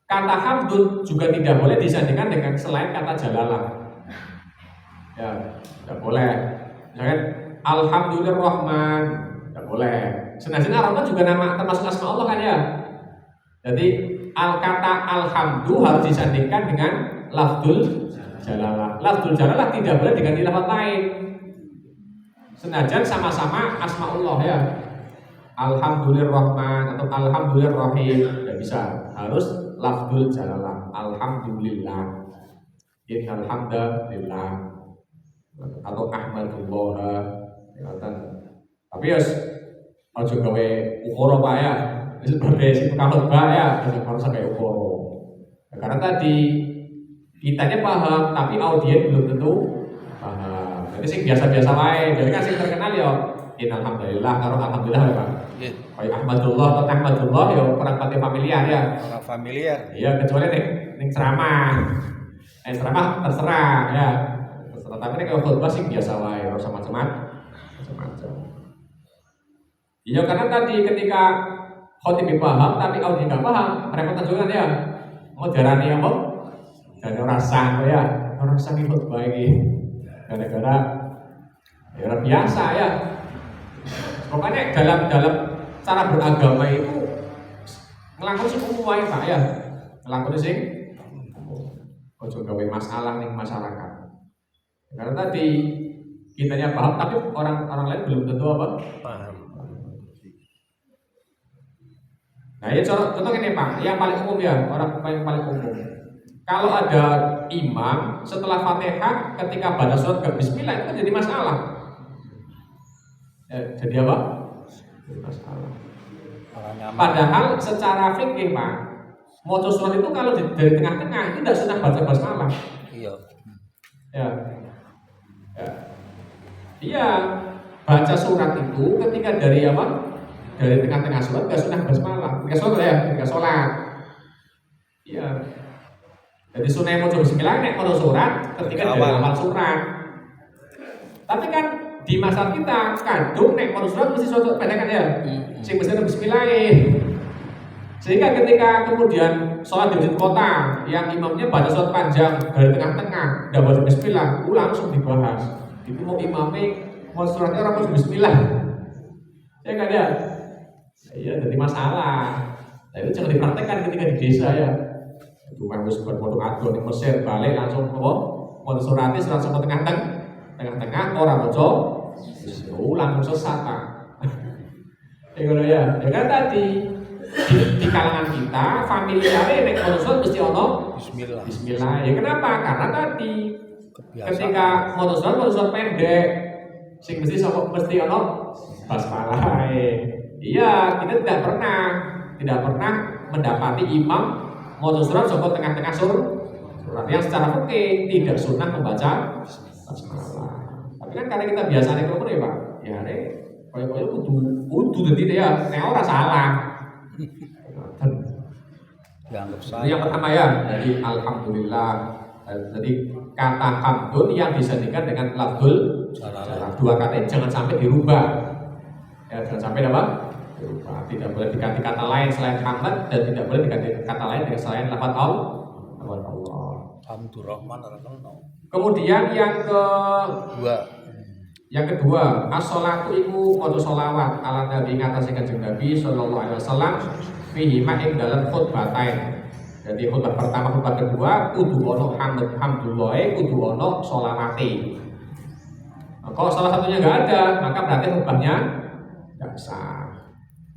Kata hamdun juga tidak boleh disandingkan dengan selain kata jalalah. Ya, tidak boleh. Misalkan alhamdulillahirrahman, tidak boleh. Senajan Ar-Rahman juga nama termasuk asma Allah kan ya. Jadi kata alhamdu harus disandingkan dengan lafzul jalalah. Lafzul jalalah tidak boleh diganti lafaz lain. Senajan sama-sama asma Allah ya. Alhamdulillahirrahman atau alhamdulillahirrahim tidak bisa. Harus lafzul jalalah. Alhamdulillah. Innal hamdalillah atau ahmadullah. Tapi ya ojo gawe ukara Pak ya. Sebagai si khutbah ya, harus sampai ukara. Karena tadi kitanya paham, tapi audiens belum tentu paham. Jadi sih biasa-biasa wae. Jadi kan sing terkenal ya innalhamdulillah karo alhamdulillah ya Pak. Kayak ahmadullah atau nahmadullah ya kurang pati familiar ya. orang familiar. Iya kecuali ning ceramah. Ceramah terserah ya. Terserah tapi nek khutbah sih biasa wae, ora usah macam-macam. Iya karena tadi ketika khotib paham tapi audiens nggak paham, repot juga ya. Mau jarane apa? Jarane rasa ya, orang sakit khutbah ini. Gara-gara ya biasa ya. Pokoknya dalam cara beragama itu ngelakoni sing umum wae Pak ya. Ngelakoni sing ojo gawe masalah ning masyarakat. Karena tadi kitanya paham tapi orang lain belum tentu apa? Paham. Nah ya contoh ini Pak, yang paling umum ya, orang yang paling umum. Kalau ada imam setelah Fatihah ketika baca surat ke Bismillah itu kan jadi masalah. Jadi apa? Jadi masalah. Padahal secara fikih Pak, mau surat itu kalau dari tengah-tengah itu tidak sudah baca basmalah. Iya. Ya. Iya, baca surat itu ketika dari apa? Dari tengah-tengah sholat nggak sunnah basmalah. Ketika sholat. Iya. Jadi sunnah mau coba bismillah nek mau surat ketika dari awal surat. Tapi kan di masa kita kadung nek mau surat mesti suatu pendek kan ya. Sing mesti bismillah. Sehingga ketika kemudian sholat di kota yang imamnya baca surat panjang dari tengah-tengah udah baca bismillah, langsung dibahas. Itu mau imamnya mau suratnya orang mau bismillah. Ya kan ya? Iya, jadi masalah. Nah, itu jangan dipraktekkan ketika di desa ya. Itu kan harus berfoto adon di Mesir balik langsung mau surat sama tengah-tengah orang baca langsung sesat. Ya kan ya. Ya kan tadi di kalangan kita familiare nek maca surat mesti ono Bismillah. bismillah. Ya kenapa? Karena tadi Kebiasaan. ketika maca surat pendek sing mesti ono basmalah. Iya, kita tidak pernah mendapati imam maca surat saka tengah-tengah surat yang secara fikih tidak sunnah membaca basmalah. Tapi kan karena kita biasanya ngono ya, Pak. Ya nek koyo kudu dadi ya nek ora salah. Dianggap Itu saya. yang pertama ya, jadi alhamdulillah. Jadi kata hamdun yang disandingkan dengan lafzul Salah. dua kata jangan sampai dirubah. Ya, jangan sampai apa? Dirubah. Tidak boleh diganti kata lain selain hamd dan tidak boleh diganti kata lain dengan selain lafaz Allah. Hamdurrahman Rahman. Kemudian Dua. yang kedua, as-sholatu iku maca sholawat ala nabi ngatasi kanjeng Nabi sallallahu alaihi wasallam fihi ma ing dalam khutbatain. Jadi khutbah pertama, khutbah kedua kudu ono hamdulillah, kudu ono sholawate. Nah, kalau salah satunya enggak ada, maka berarti khutbahnya enggak sah.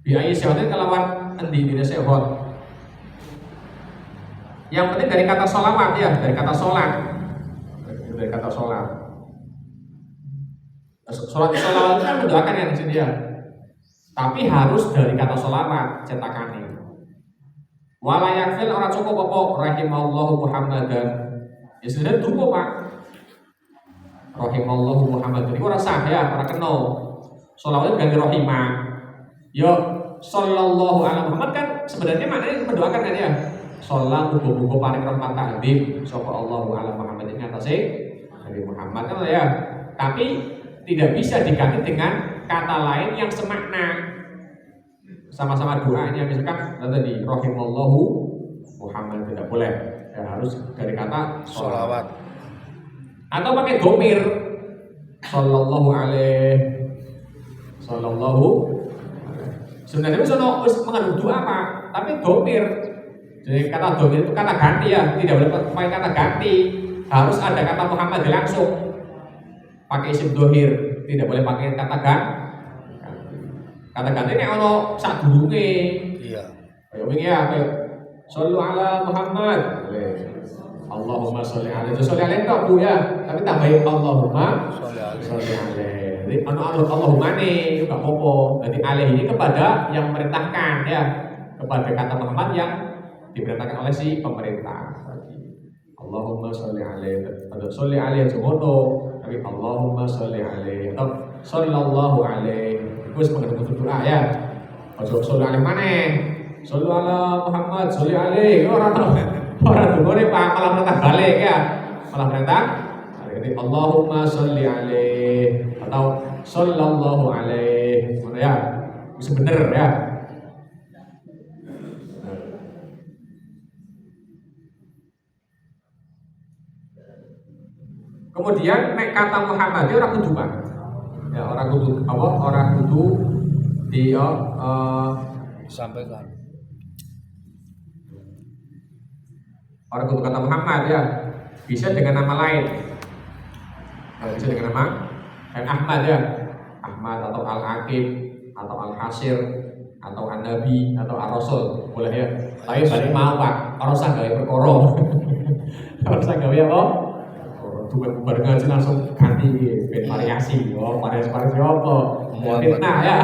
Biaya syahadat kelawan endi dene sehat. Yang penting dari kata sholawat ya, dari kata sholat. Dari kata sholat. Sholat itu kan mendoakan ya di sini ya. Tapi harus dari kata sholawat cetakannya. Walayak fil orang cukup apa rahimallahu Muhammadan. Ya sudah cukup Pak. Rahimallahu Muhammadan. Itu orang sah ya, orang kenal. Sholawatnya ganti rahimah. Yo sallallahu alaihi Muhammad kan sebenarnya maknanya mendoakan kan ya. Sholat buku-buku paling rahmat ta'zim sapa Allahu ala Muhammad ini atasnya dari Muhammad kan ya. Tapi tidak bisa diganti dengan kata lain yang semakna. Sama-sama doanya misalkan tadi rahimallahu Muhammad tidak boleh. Ya, harus dari kata Sholawat. atau pakai domir sallallahu alaihi sebenarnya itu mengandung doa apa tapi domir. Jadi kata domir itu kata ganti ya, tidak boleh pakai kata ganti, harus ada kata Muhammad langsung pakai isim dohir, tidak boleh pakai kata ganti. Kata ganti ini kalau sak durunge. Iya. Kayak wingi ya, kayak shollu ala Muhammad. Allahumma sholli alaihi. Sholli alaihi itu Bu ya, tapi tambahin Allahumma sholli alaihi. Jadi Allahumma nih enggak apa-apa. Jadi alaihi ini kepada yang memerintahkan ya, kepada kata Muhammad yang diperintahkan oleh si pemerintah. Allahumma sholli alaihi. Ada sholli alaihi semono, tapi Allahumma sholli alaihi atau sallallahu alaihi. Itu sebagai bentuk doa ya. Sholli alaihi mana? Sholli ala Muhammad, sholli alaihi. Orang dulu Pak malah perintah balik ya. Malah perintah. Jadi Allahumma sholli alaihi atau sallallahu alaihi. Mana ya? Bisa bener ya. Kemudian nek kata Muhammad dia orang kudu Pak. Ya orang kudu apa? Orang kudu Disampaikan. Orang kudu kata Muhammad ya. Bisa dengan nama lain. Bisa dengan nama Ahmad ya. Ahmad atau Al-Aqib atau Al-Hasir atau An-Nabi atau Ar-Rasul boleh ya. Tapi balik mau Pak, orang usah gawe perkara. Orang usah gawe apa? Bukan barengan aja langsung ganti variasi. Oh, variasi apa? Fitnah ya.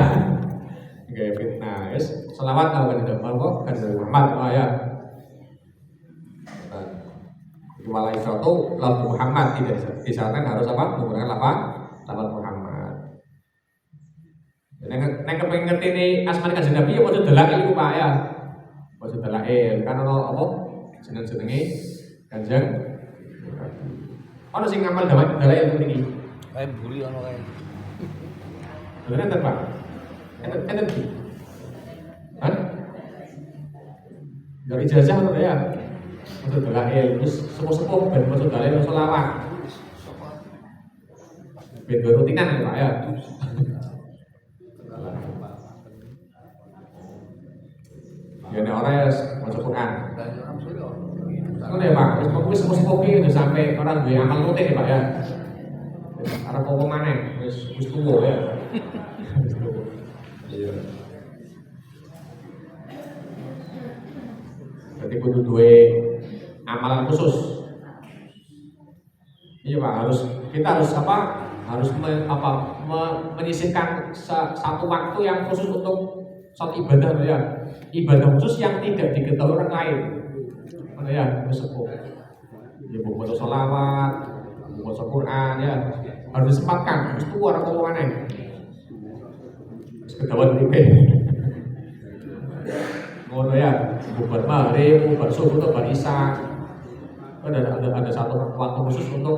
Gaya fitnah. Yes. Selawat tahu kan tidak mau kan dari Muhammad oh ya. Walaifatu lafzu Muhammad tidak disyaratkan harus apa? Menggunakan lafaz Muhammad. Nek kepengen ngerti nih asma kanjeng Nabi ya maksud dalail iku Pak ya. Maksud dalail kan ono apa? Jeneng-jenenge kanjeng Nabi. Ono sing ngamal dalail mriki. Kayak buli ono kayak. Enten Pak. Enten iki. Hah? Dari ijazah ono ya. Maksud dalail terus sepuh-sepuh ben maksud dalail selawat. Ben rutinan ya Pak ya. Ya nek ora ya maca Quran. Ngono ya Pak, wis sepuh-sepuh iki sampai orang duwe amal rutin ya Pak ya. Arep apa maneh wis tuwa ya. Iya. Jadi kudu duwe amalan khusus. Iya Pak, kita harus menyisihkan satu waktu yang khusus untuk suatu ibadah ya. Ibadah khusus yang tidak diketahui orang lain. Mana ya, sepuh. Ya buku sholawat, buku Quran ya. Harus disempatkan, harus keluar omongannya. Kedawan ribe. Ngono ya, bubar maghrib, bubar subuh, bubar isya. Ada satu waktu khusus untuk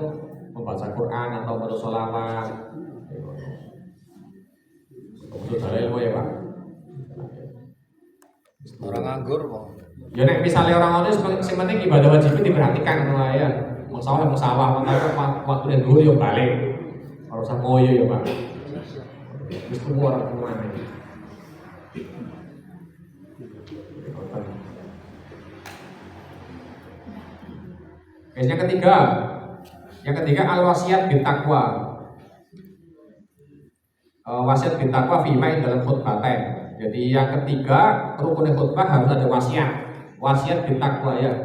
membaca Quran atau bersholawat. Itu dalil ya Pak. Orang nganggur kok. Ya nek misalnya orang itu sing penting ibadah wajib diperhatikan ngono ya. Mau sawah, waktu yang dulu yo balik. Ora usah ngoyo ya Pak. Wis keluar kemana. Yang ketiga al-wasiat bin taqwa. Wasiat bin taqwa fima dalam khutbatain. Jadi yang ketiga rukun khutbah harus ada wasiat. Wasiat bin taqwa ya.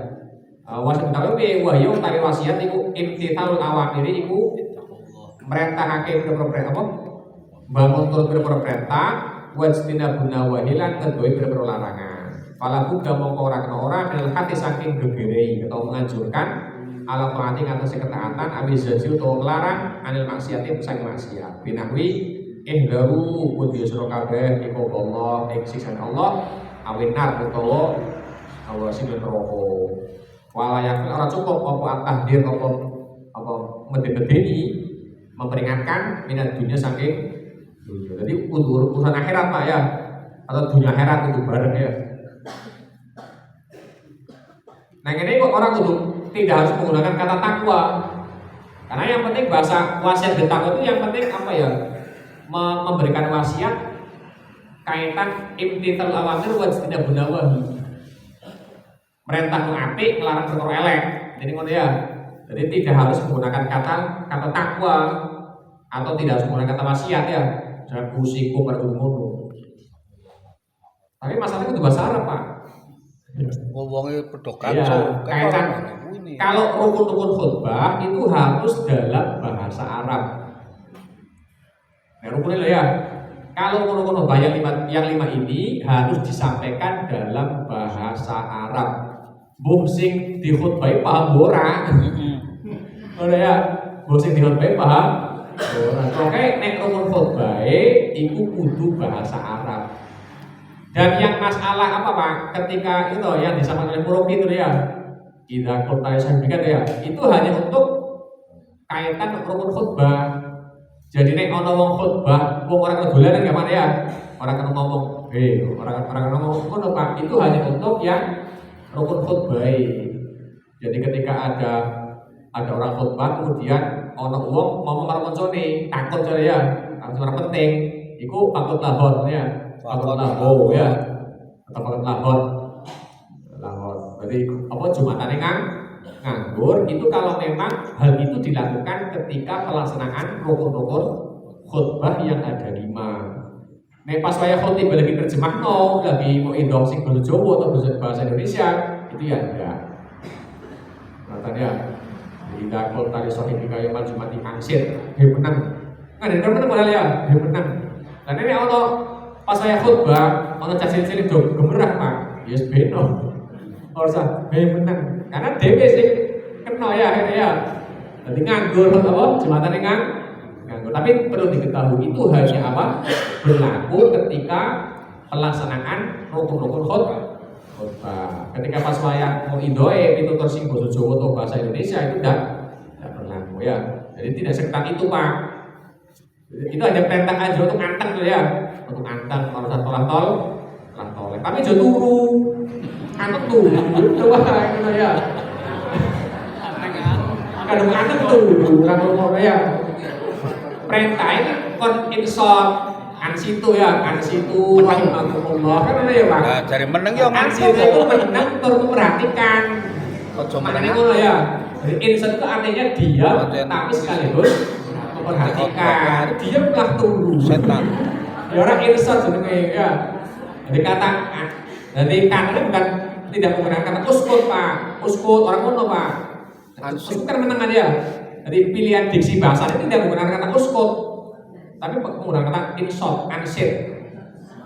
Wasiat bin taqwa wahyu tari wasiat iku imtithalul awamiri iku merintahake pira-pira apa? Bangun turut pira-pira perintah, wajtina guna wahilan kedoi pira-pira larangan. Fala buddha mongko ora kena ora dengan hati saking gegerei atau menganjurkan ala taati atas ketaatan abis zaji utawa melarang anil maksiati sang maksiat binahwi ihdaru kudu sira kabeh iku Allah eksisan Allah awinar utawa Allah sing neraka wala yakil ora cukup apa tahdir apa medeni memperingatkan minat dunia saking dunia. Jadi urusan akhirat Pak ya atau dunia akhirat itu bareng ya. Nah ini kok orang kudu tidak harus menggunakan kata takwa. Karena yang penting bahasa wasiat dan takwa itu yang penting apa ya? Memberikan wasiat kaitan imtithal awamir wa tidak gunawahi. Merintah apik, melarang perkara elek. Jadi ngono ya. Jadi tidak harus menggunakan kata takwa atau tidak harus menggunakan kata wasiat ya. Jangan kusiku bergumul. Tapi masalahnya itu bahasa Arab Pak. Wong-wonge pedokan ya, kaitan kalau rukun-rukun khutbah itu harus dalam bahasa Arab. Nah, rukunnya ya. Kalau rukun khutbah yang lima ini harus disampaikan dalam bahasa Arab. Buh sing dikhutbahi paham ora? Ora ya. Buh sing dikhutbahi paham ora. Oke, nek rukun khutbah iku kudu bahasa Arab. Dan yang masalah apa Pak? Ketika itu yang disampaikan oleh Murabi itu ya, idza qulta sampaikan ya, itu hanya untuk kaitan rukun khutbah. Jadi nek ana wong khutbah, wong ora kedolanan gak mana ya? Orang kena ngomong, orang ngomong ngono Pak, itu hanya untuk yang rukun khutbah. Jadi ketika ada orang khutbah kemudian ana wong ngomong karo koncone, takut jare ya, ora penting, iku patut lahon ya. Pakot lahor ya, atau pakot lahor. Berarti apa jumatane nganggur itu kalau memang hal itu dilakukan ketika pelaksanaan rukun-rukun khutbah yang ada 5. Nek pas wayah khutbah lagi terjemahno, lagi mau indong sing bahasa Jawa atau bahasa Indonesia, itu ya enggak. Katanya tidak kol tali sohib kaya mal jumati angsir, he menang. Kan ada menang ya, he menang. Karena ini Allah pas saya khutbah, ono cilik-cilik do gemerah Pak. Yes beno. Ora usah menang. Karena dhewe sing kena ya akhirnya ya. Dadi nganggur apa? Jemaatane nganggur. Tapi perlu diketahui itu hanya apa? Berlaku ketika pelaksanaan rukun-rukun khutbah. Ketika pas wayah mau indoe pitutur sing basa Jawa atau bahasa Indonesia itu tidak berlaku ya. Jadi tidak seketat itu Pak. Itu hanya perintah aja untuk anteng tuh ya. Untuk anteng kalau satu tol. Tapi jauh turu, anteng tuh, coba gitu ya. Kadang anteng tuh, kalau ya. Perintah ini kon insot, ansitu ya, ansitu, rahimahumullah kan ada ya Pak. Nah, cari meneng yo ansitu itu menang terus memperhatikan. Makanya ngono ya. Jadi insot itu artinya diam, tapi sekaligus memperhatikan. Diam lah turu. Setan. Ya orang insert jenenge ya. Jadi kata jadi kan bukan tidak menggunakan kata uskut Pak, uskut orang kuno Pak. Uskut kan menengan ya. Jadi pilihan diksi bahasanya tidak menggunakan kata uskut, tapi menggunakan kata insot, ansit.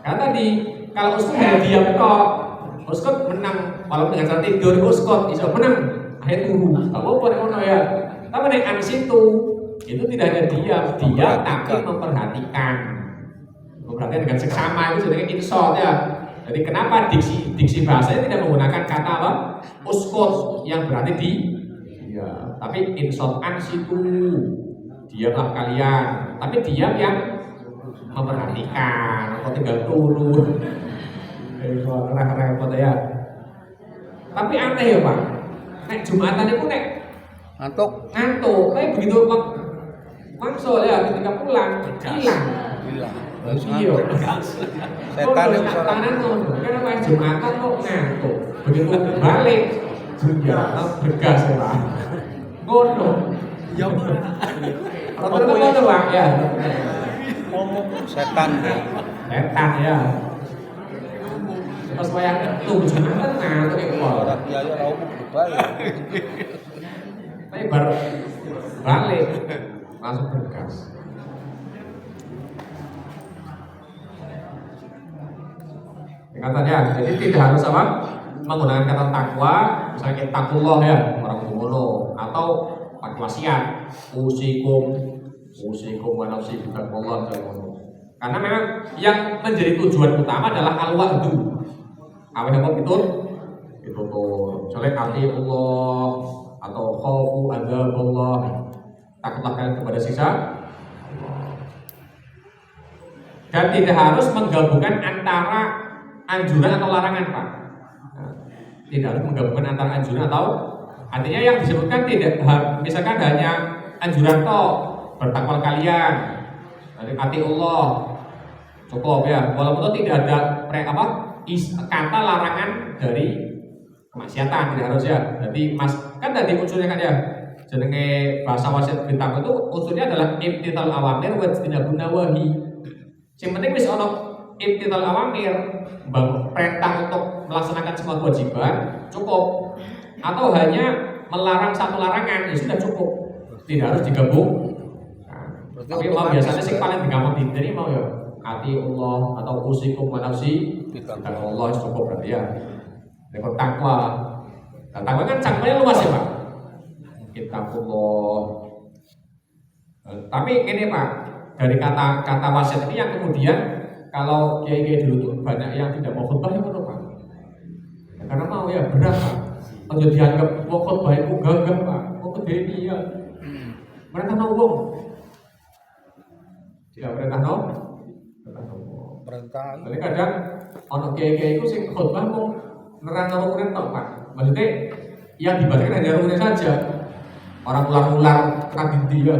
Karena tadi kalau uskut hanya diam kok, uskut menang walaupun dengan cara tidur uskut bisa menang. Akhirnya turu, nggak apa-apa ngono ya. Tapi nek ansit itu tidak hanya diam tapi memperhatikan dengan seksama itu jadinya insot ya. Jadi kenapa diksi bahasanya tidak menggunakan kata apa? Uskut yang berarti ya, tapi insot ansitu diamlah kalian, tapi diam yang memperhatikan atau tinggal turu. Repot ya. Tapi aneh ya Pak. Nek Jumatan itu nek ngantuk, tapi begitu maksud ya ketika pulang hilang. Iya. Setan yang kanan ngono. Kan pas Jumatan kok ngantuk. Begitu balik Jumatan bergas ya Pak. Ngono. Ya Rata-rata ngono Pak ya. ngomong setan. Setan ya. Pas wayang tunggu Jumatan ngantuk iki kok. Ora biaya ra umum berbayar. Tapi baru balik langsung bergas. Katanya, jadi tidak harus apa menggunakan kata takwa, misalnya takullah ya orang kumono atau wasiat usikum wa nafsi bittaqwallah jazakumullah. Karena memang yang menjadi tujuan utama adalah al-wa'du. Apa yang itu tuh misalnya ati Allah atau khaufu adzaballah, takutlah kalian kepada siksa Allah. Dan tidak harus menggabungkan antara anjuran atau larangan Pak. Nah, tidak harus menggabungkan antara anjuran atau artinya yang disebutkan tidak misalkan hanya anjuran toh bertakwa kalian dari hati Allah cukup ya, walaupun itu tidak ada kata larangan dari kemaksiatan, tidak harus ya. Jadi mas kan tadi unsurnya kan ya jenenge bahasa wasiat bintang itu unsurnya adalah imtithal awamir wa ijtinabun nawahi. Yang penting wis ono imtithal awamir, perintah untuk melaksanakan semua kewajiban cukup, atau hanya melarang satu larangan ya sudah cukup, tidak harus digabung. Nah, tapi mau biasanya sih paling digampang ini mau ya ati Allah atau usikum wa nafsi Allah cukup berarti ya. Dengan takwa, nah, takwa kan cangkemnya luas ya Pak. Kitabullah. Tapi ini Pak, dari kata wasiat ini yang kemudian kalau kiai-kiai dulu tuh banyak yang tidak mau khutbah ya Pak. Ya, karena mau ya berat Pak. Kalau dianggap mau khutbah itu gagah Pak. Mau kedeni ya. Mereka mau wong. Tidak perintah no. Perintah. Jadi kadang ono kiai-kiai itu sing khutbah mau nerang rukunin tok Pak. Maksudnya yang dibacakan hanya rukunin saja. Orang ular-ular kena dia.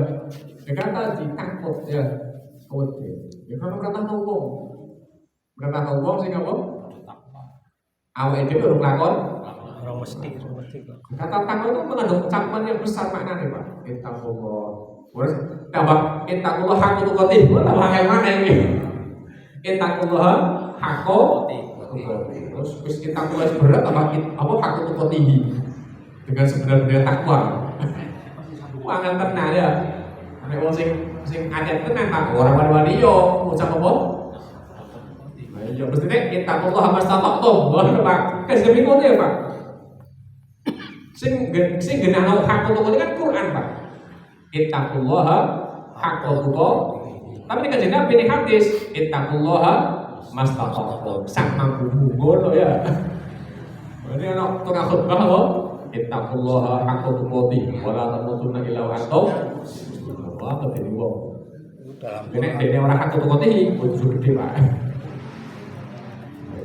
Ya kan tadi takut ya. Ya karena perintah no wong. Perintah no wong sing apa? Awake dhewe urung lakon. Orang mesti. Kata takwa itu mengandung cakupan yang besar maknanya Pak. Ittaqullah. Terus tambah ittaqullah haqqa tuqatih. Tambah mana ini? Ittaqullah haqqa tuqatih. Terus ittaqullah berat tambah apa haqqa tuqatih. Dengan sebenar-benar takwa. Wangan tenan ya. Nek wong sing adat tenan Pak, ora wani-wani yo ucap apa? Ya mestine ittaqullah mastata'tum. Ngono Pak. Kesempatan ngono ya Pak. Sing genahno hak untuk kan Quran Pak. Ittaqullaha haqqa tuqatih. Tapi nek jenenge pilih hadis, ittaqullaha mastata'tum. Sak mampu ngono ya. Berarti ana tukang khutbah apa? Ittaqullaha haqqa tuqatih wa la tamutunna illa wa antum muslimun. Wah, penting wong. Dalam Dene ora haqqa tuqatih, bojo gede Pak.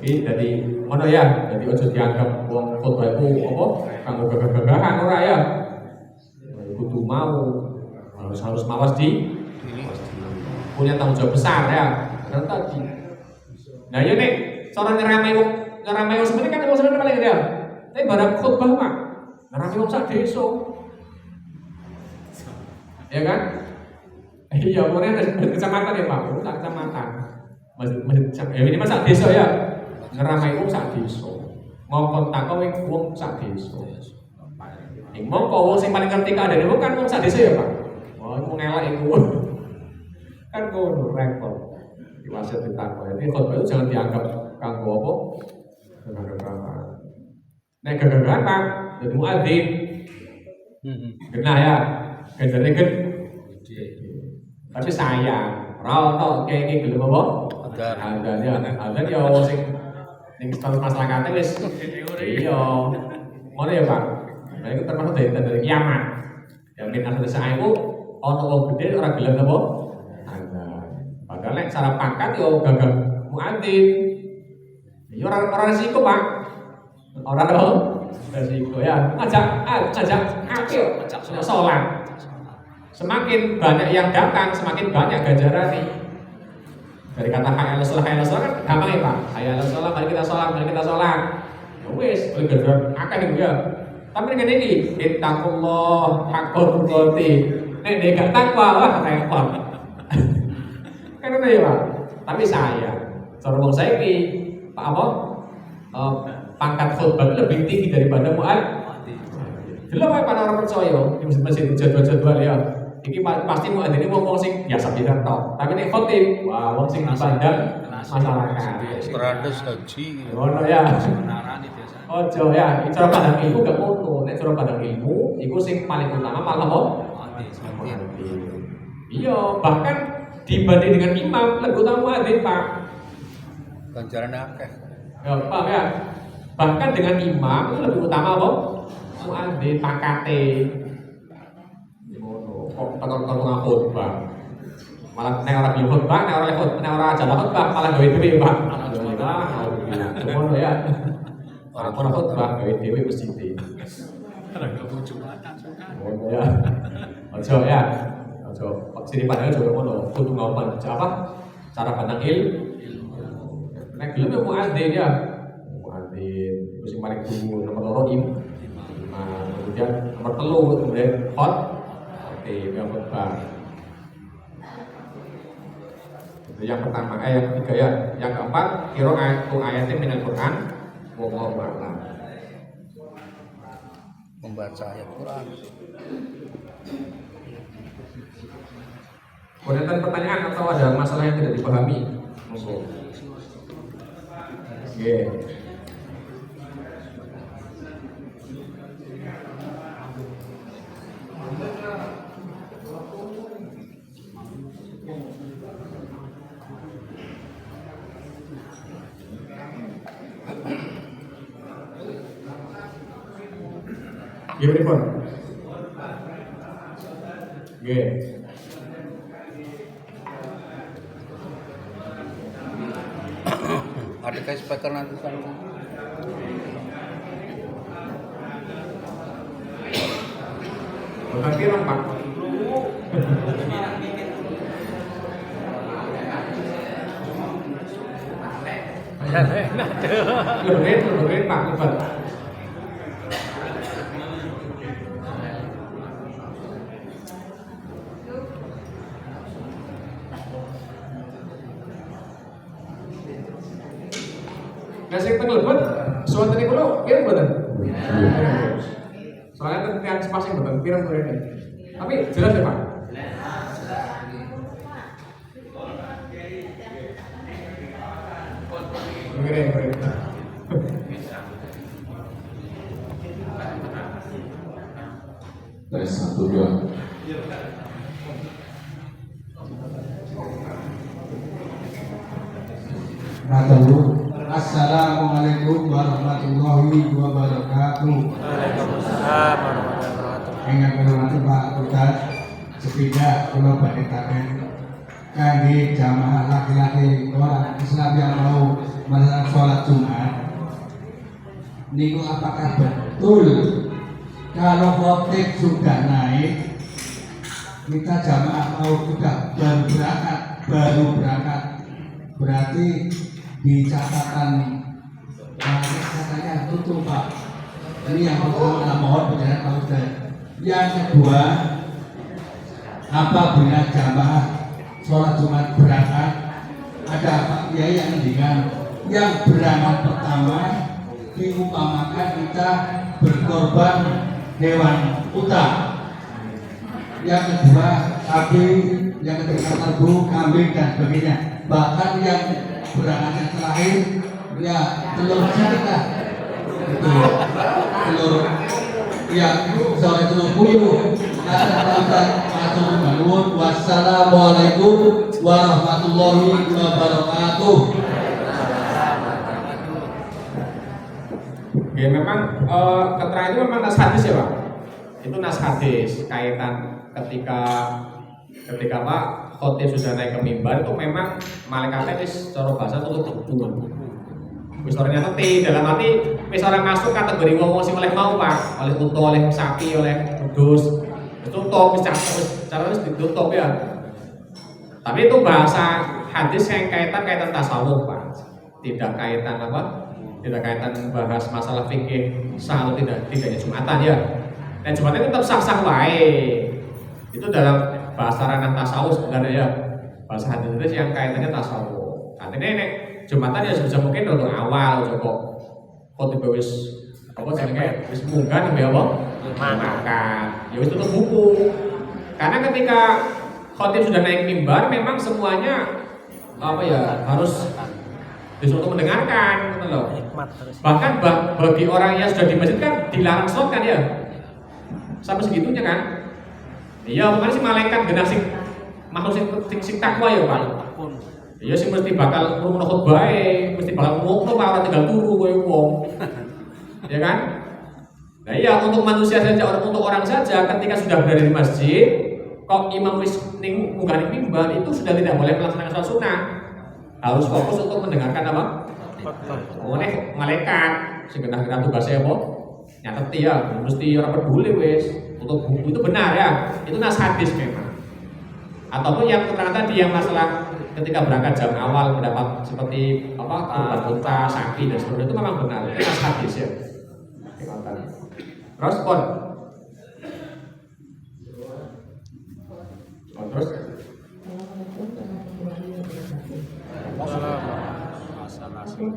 Jadi ngono ya, jadi ojo dianggap wong khotbah itu apa kanggo gagah-gagahan ora ya. Kudu mau harus mawas di punya tanggung jawab besar ya. Karena tadi. Nah, ya nek cara nyeramai wong sebenarnya kan wong sebenarnya paling ideal. Tapi barang khotbah Pak, nyeramai wong sak desa. Ya kan? Iya, mulai ada kecamatan ya Pak, sak kecamatan. Masjid ya ini masa desa ya. Ngeramai wong sak desa. ngongkon takon wong sak desa. Mongko wong sing paling ngerti keadaan wong kan wong sak desa ya, Pak. Oh, iku ngelak iku. Kan ngono repot. Diwasit ditakon. Jadi khotbah itu jangan dianggap kanggo apa? Gagah-gagahan. Nek gagah-gagahan Pak, jadi muadzin. Genah ya. Ganjarane gen. Tapi sayang, ra ono kayak gelem apa? Ada ya wong sing ning status masyarakat wis iya. Ngono ya, Pak. Nah, itu termasuk dari kiamat. Ya min asal saya itu ono wong gede ora gelem apa? Ada. Padahal nek cara pangkat yo gagah muadzin. Ya ora resiko, Pak. Ora resiko ya. Ngajak sholat. Semakin banyak yang datang, semakin banyak ganjaran nih. Dari kata hayya 'alas shalah kan gampang ya, Pak. Hayya 'alas shalah, mari kita sholat. Ya wis, oleh ganjaran akeh itu ya. Tapi dengan ini, ittaqullah haqqul tuqati. Nek gak takwa, wah repot. Kan itu ya, Pak. Tapi saya, cara wong saiki, Pak apa? Pangkat khutbah lebih tinggi daripada muadzin. Delok wae para orang percaya, di masjid-masjid jadwal-jadwal ya. Iki pasti muadzin ini wong sing biasa biasa tok. Tapi nek khotib, wah wong sing dipandang masyarakat. Peradas haji. Ngono ya. Menarani biasa. Ojo ya, cara pandang ilmu gak ngono. Nek cara pandang ilmu, iku sing paling utama malah apa? Muadzin. Iya, bahkan dibanding dengan imam lebih utama muadzin, Pak. Ganjaran akeh. Ya, paham ya? Bahkan dengan imam itu lebih utama apa? Muadzin pakate. Ngono, kok tekon-tekon khotbah. Malah nek ora gelem khotbah, nek ora jalan khotbah malah gawe dhewe, Pak. Ngono ya. Ora khotbah gawe dhewe mesti. Ora gak Jumatan suka. Ngono ya. Ojo ya. Ojo. Sini padahal juga ngono, kudu ngopen. Apa? Cara pandang ilmu. Nek gelem ya muadzin ya. Muadzin itu sing paling dhuwur, nomor 2 imam. Kemudian nomor 3 kemudian yang khotbah. Itu yang pertama, yang ketiga ya. Yang keempat, ayatnya minal Quran. Wallahu a'lam. Membaca ayat Quran. Kemudian ada pertanyaan atau ada masalah yang tidak dipahami? Monggo. Oke. Gimana pun? Oke. Ada kayak speaker nanti kan. Bukan kira Pak. Lebih Pak, lebat. Kasih pengelebut, soal tadi kulo, kira betul. Soalnya yang spasing betul, kira ini. Tapi jelas ya Pak. Kira. Tes 1 2. Assalamualaikum warahmatullahi wabarakatuh. Waalaikumsalam warahmatullahi wabarakatuh. Ingin menghormati Pak Ustaz, sepidak kula badhe taken kangge jamaah laki-laki orang Islam yang mau melaksanakan sholat Jumat. Niku apakah betul kalau khotib sudah naik kita jamaah mau sudah baru berangkat berarti di catatan katanya tutup Pak. Ini yang pertama, mohon penjelasan Pak Ustaz. Yang kedua, apabila jamaah sholat Jumat berangkat, ada Pak Kiai yang ngendikan yang berangkat pertama diumpamakan kita berkorban hewan unta. Yang kedua sapi, yang ketiga kerbau, kambing dan sebagainya. Bahkan yang beranaknya terakhir ya telur kita itu telur ya sore telur puyuh. Wassalamualaikum warahmatullahi wabarakatuh. Ya memang keterangan itu memang nas hadis ya Pak. Itu nas hadis kaitan ketika Pak khotib sudah naik ke mimbar itu memang malaikatnya wis cara bahasa tutup buku. Wis ora ngerti dalam arti wis ora masuk kategori wong sing oleh mau Pak, oleh unta, oleh sapi, oleh wedhus. Tutup wis cara wis ditutup ya. Tapi itu bahasa hadis yang kaitan tasawuf Pak. Tidak kaitan apa? Tidak kaitan bahas masalah fikih sah atau tidaknya Jumatan ya. Dan Jumatan tetap sah-sah wae. Itu dalam bahasa ranah tasawuf sebenarnya ya. Bahasa hadis yang kaitannya tasawuf. Artinya nek Jumatan ya sebisa mungkin untuk awal kok khotib wis apa jenenge wis munggah nembe apa? Makan. Ya wis tutup buku. Karena ketika khotib sudah naik mimbar memang semuanya apa ya harus disuruh mendengarkan gitu loh. Bahkan bagi orang yang sudah di masjid kan dilarang sholat kan ya. Sampai segitunya kan. Iya, makanya si malaikat genah sing makhluk sing takwa ya Pak. Iya sih mesti bakal ngurung khotbah mesti bakal ngomong ora tinggal turu kowe wong. Ya kan? Nah iya untuk manusia saja, untuk orang saja ketika sudah berada di masjid, kok imam wis ning munggah mimbar itu sudah tidak boleh melaksanakan sholat sunnah. Harus fokus untuk mendengarkan apa? Oleh malaikat, segenap-genap tugasnya apa? Nyateti ya, mesti orang peduli wis. Untuk buku itu benar ya, itu nas hadis memang. Ataupun yang keterangan tadi yang masalah ketika berangkat jam awal mendapat seperti apa kurban unta, sapi dan sebagainya itu memang benar, itu nas hadis ya. Terus pun, terus masalah sing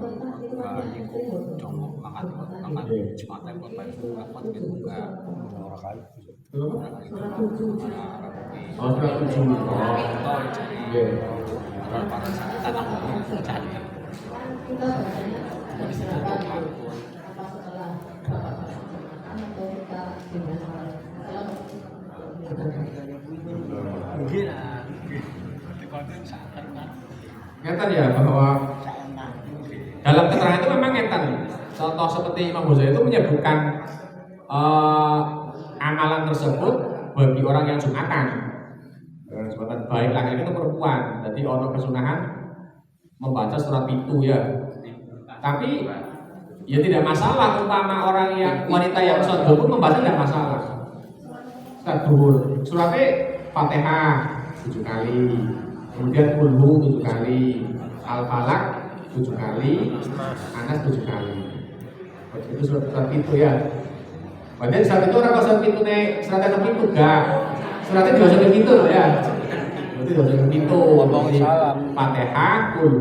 ikut jongkok makan Jumatan kok Pak itu apa juga ora kali. Oh, surat 7. Iya. Para sakit anak cari. Ngeten ya bahwa dalam keterangan itu memang ngeten. Contoh seperti Imam Ghazali itu menyebutkan amalan tersebut bagi orang yang Jumatan. Jumatan baik laki-laki atau perempuan. Jadi ono kesunahan membaca surat itu ya. Tapi ya tidak masalah umpama orang yang wanita yang sholat pun membaca tidak masalah. Suratnya Fatihah 7 kali. Kemudian Qul 7 kali, Al-Falaq 7 kali, Anas 7 kali. Itu surat itu ya. Padahal surat itu orang surat itu nih, surat yang itu enggak. Suratnya juga surat itu loh ya. Berarti juga surat itu. Fatihah, Qul,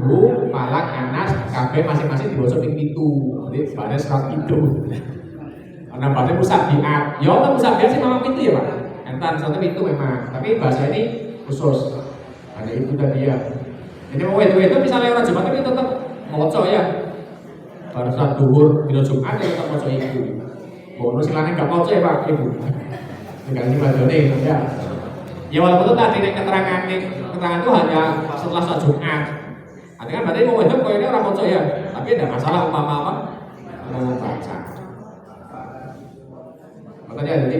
Falaq, Anas, kabeh masing-masing di surat itu. Jadi sebenarnya surat itu. Karena bahasa musabiat. Ya kan musabiat sih memang itu ya Pak. Entar surat itu memang. Tapi bahasa ini khusus. Ada itu tadi ya. Jadi mau itu misalnya orang Jumat itu tetap ngocok ya. Pada saat duhur di Jumat ya tetap ngocok itu. Bonus silahkan nggak ngocok ya Pak Ibu. Enggak sih Pak Joni ya. Ya walaupun itu tadi keterangan itu hanya setelah saat Jumat. Artinya berarti mau itu poinnya orang ngocok ya. Tapi ada masalah umpama apa? Mau baca. Makanya jadi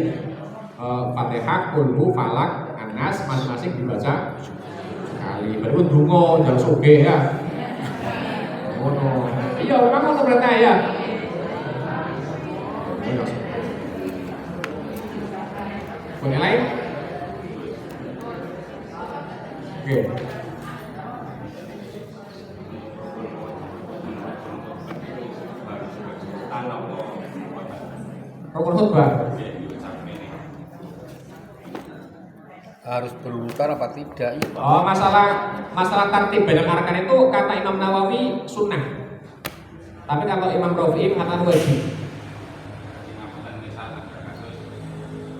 Fatihah, Qul, Falaq, Anas masing-masing dibaca kali. Baru dungo jangan soge ya. Oh no. Iya, memang mau berita ya. Punya lain? Oke. Rukun khutbah. Harus berurutan apa tidak? Oh, masalah tartib bainal arkan itu kata Imam Nawawi sunnah. Tapi kalau Imam Rafi'i mengatakan wajib. Imam dan misal ada kasus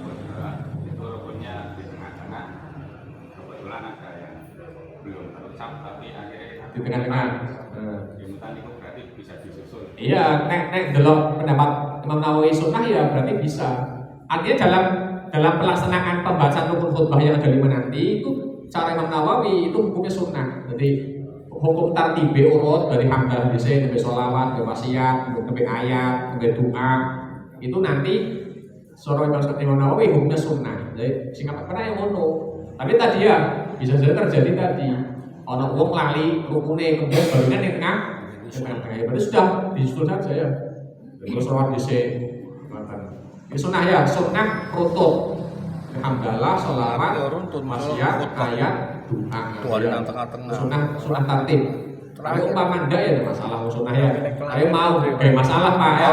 berdua itu rukunnya di tengah-tengah, kebetulan ada yang belum terucap tapi akhirnya Di tengah-tengah. Jumutan itu berarti bisa disusul. Iya, nek delok pendapat Imam Nawawi sunnah ya berarti bisa. Artinya dalam pelaksanaan pembahasan rukun khutbah yang ada 5 nanti itu cara Imam Nawawi itu hukumnya sunnah. Jadi hukum tartibe urut dari hamdalah dhisik, sampai sholawat, sampai wasiat, sampai ayat, sampai doa itu nanti seorang Imam Nawawi hukumnya sunnah. Jadi singkat kena yang ngono. Tapi tadi ya bisa saja terjadi tadi orang wong lali rukune kemudian barengan di tengah. Ya berarti sudah disusul saja ya. Terus sholat dhisik. Ini sunnah ya, sunnah rutut. Hamdalah, sholawat, wasiat, ayat, doa. Tuhan yang tengah-tengah. Sunnah tertib. Tapi umpama ndak ya ada masalah sunnah ya. Ayo mau kayak masalah Pak ya.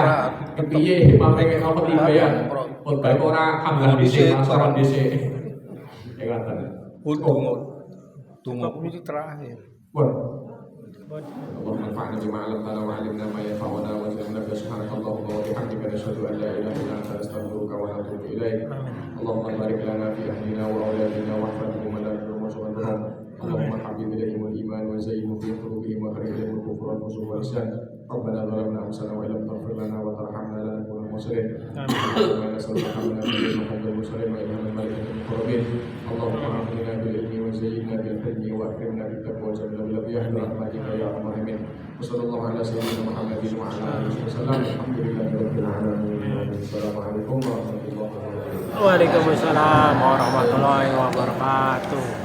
Kepiye mau pengen apa tiba ya. Khotbah ora hamdalah dhisik, sholat dhisik. Ya kan. Tunggu itu terakhir. Wah. اللهم انفعنا بما علمتنا وعلمنا ما ينفعنا وزدنا سبحانك اللهم وبحمدك نشهد ان لا اله الا انت نستغفرك ونتوب اليك اللهم بارك لنا في اهلنا واولادنا واحفظهم ولا تضرهم اللهم حبب اليهم الايمان وزينه في قلوبهم واخرج اليهم الكفر والفسوق والعصيان ربنا ظلمنا انفسنا وان لم تغفر لنا وترحمنا لنكون من الخاسرين اللهم نسالك حمدا في محمد المرسلين والهام الملائكه المقربين اللهم اعطنا بالعلم وزينا بالحلم واكرمنا بالتقوى وجعلنا بالافياء برحمتك يا ارحم الراحمين وصلى الله على سيدنا محمد وعلى اله وسلم الحمد لله رب العالمين السلام عليكم ورحمه الله وبركاته Waalaikumsalam warahmatullahi wabarakatuh.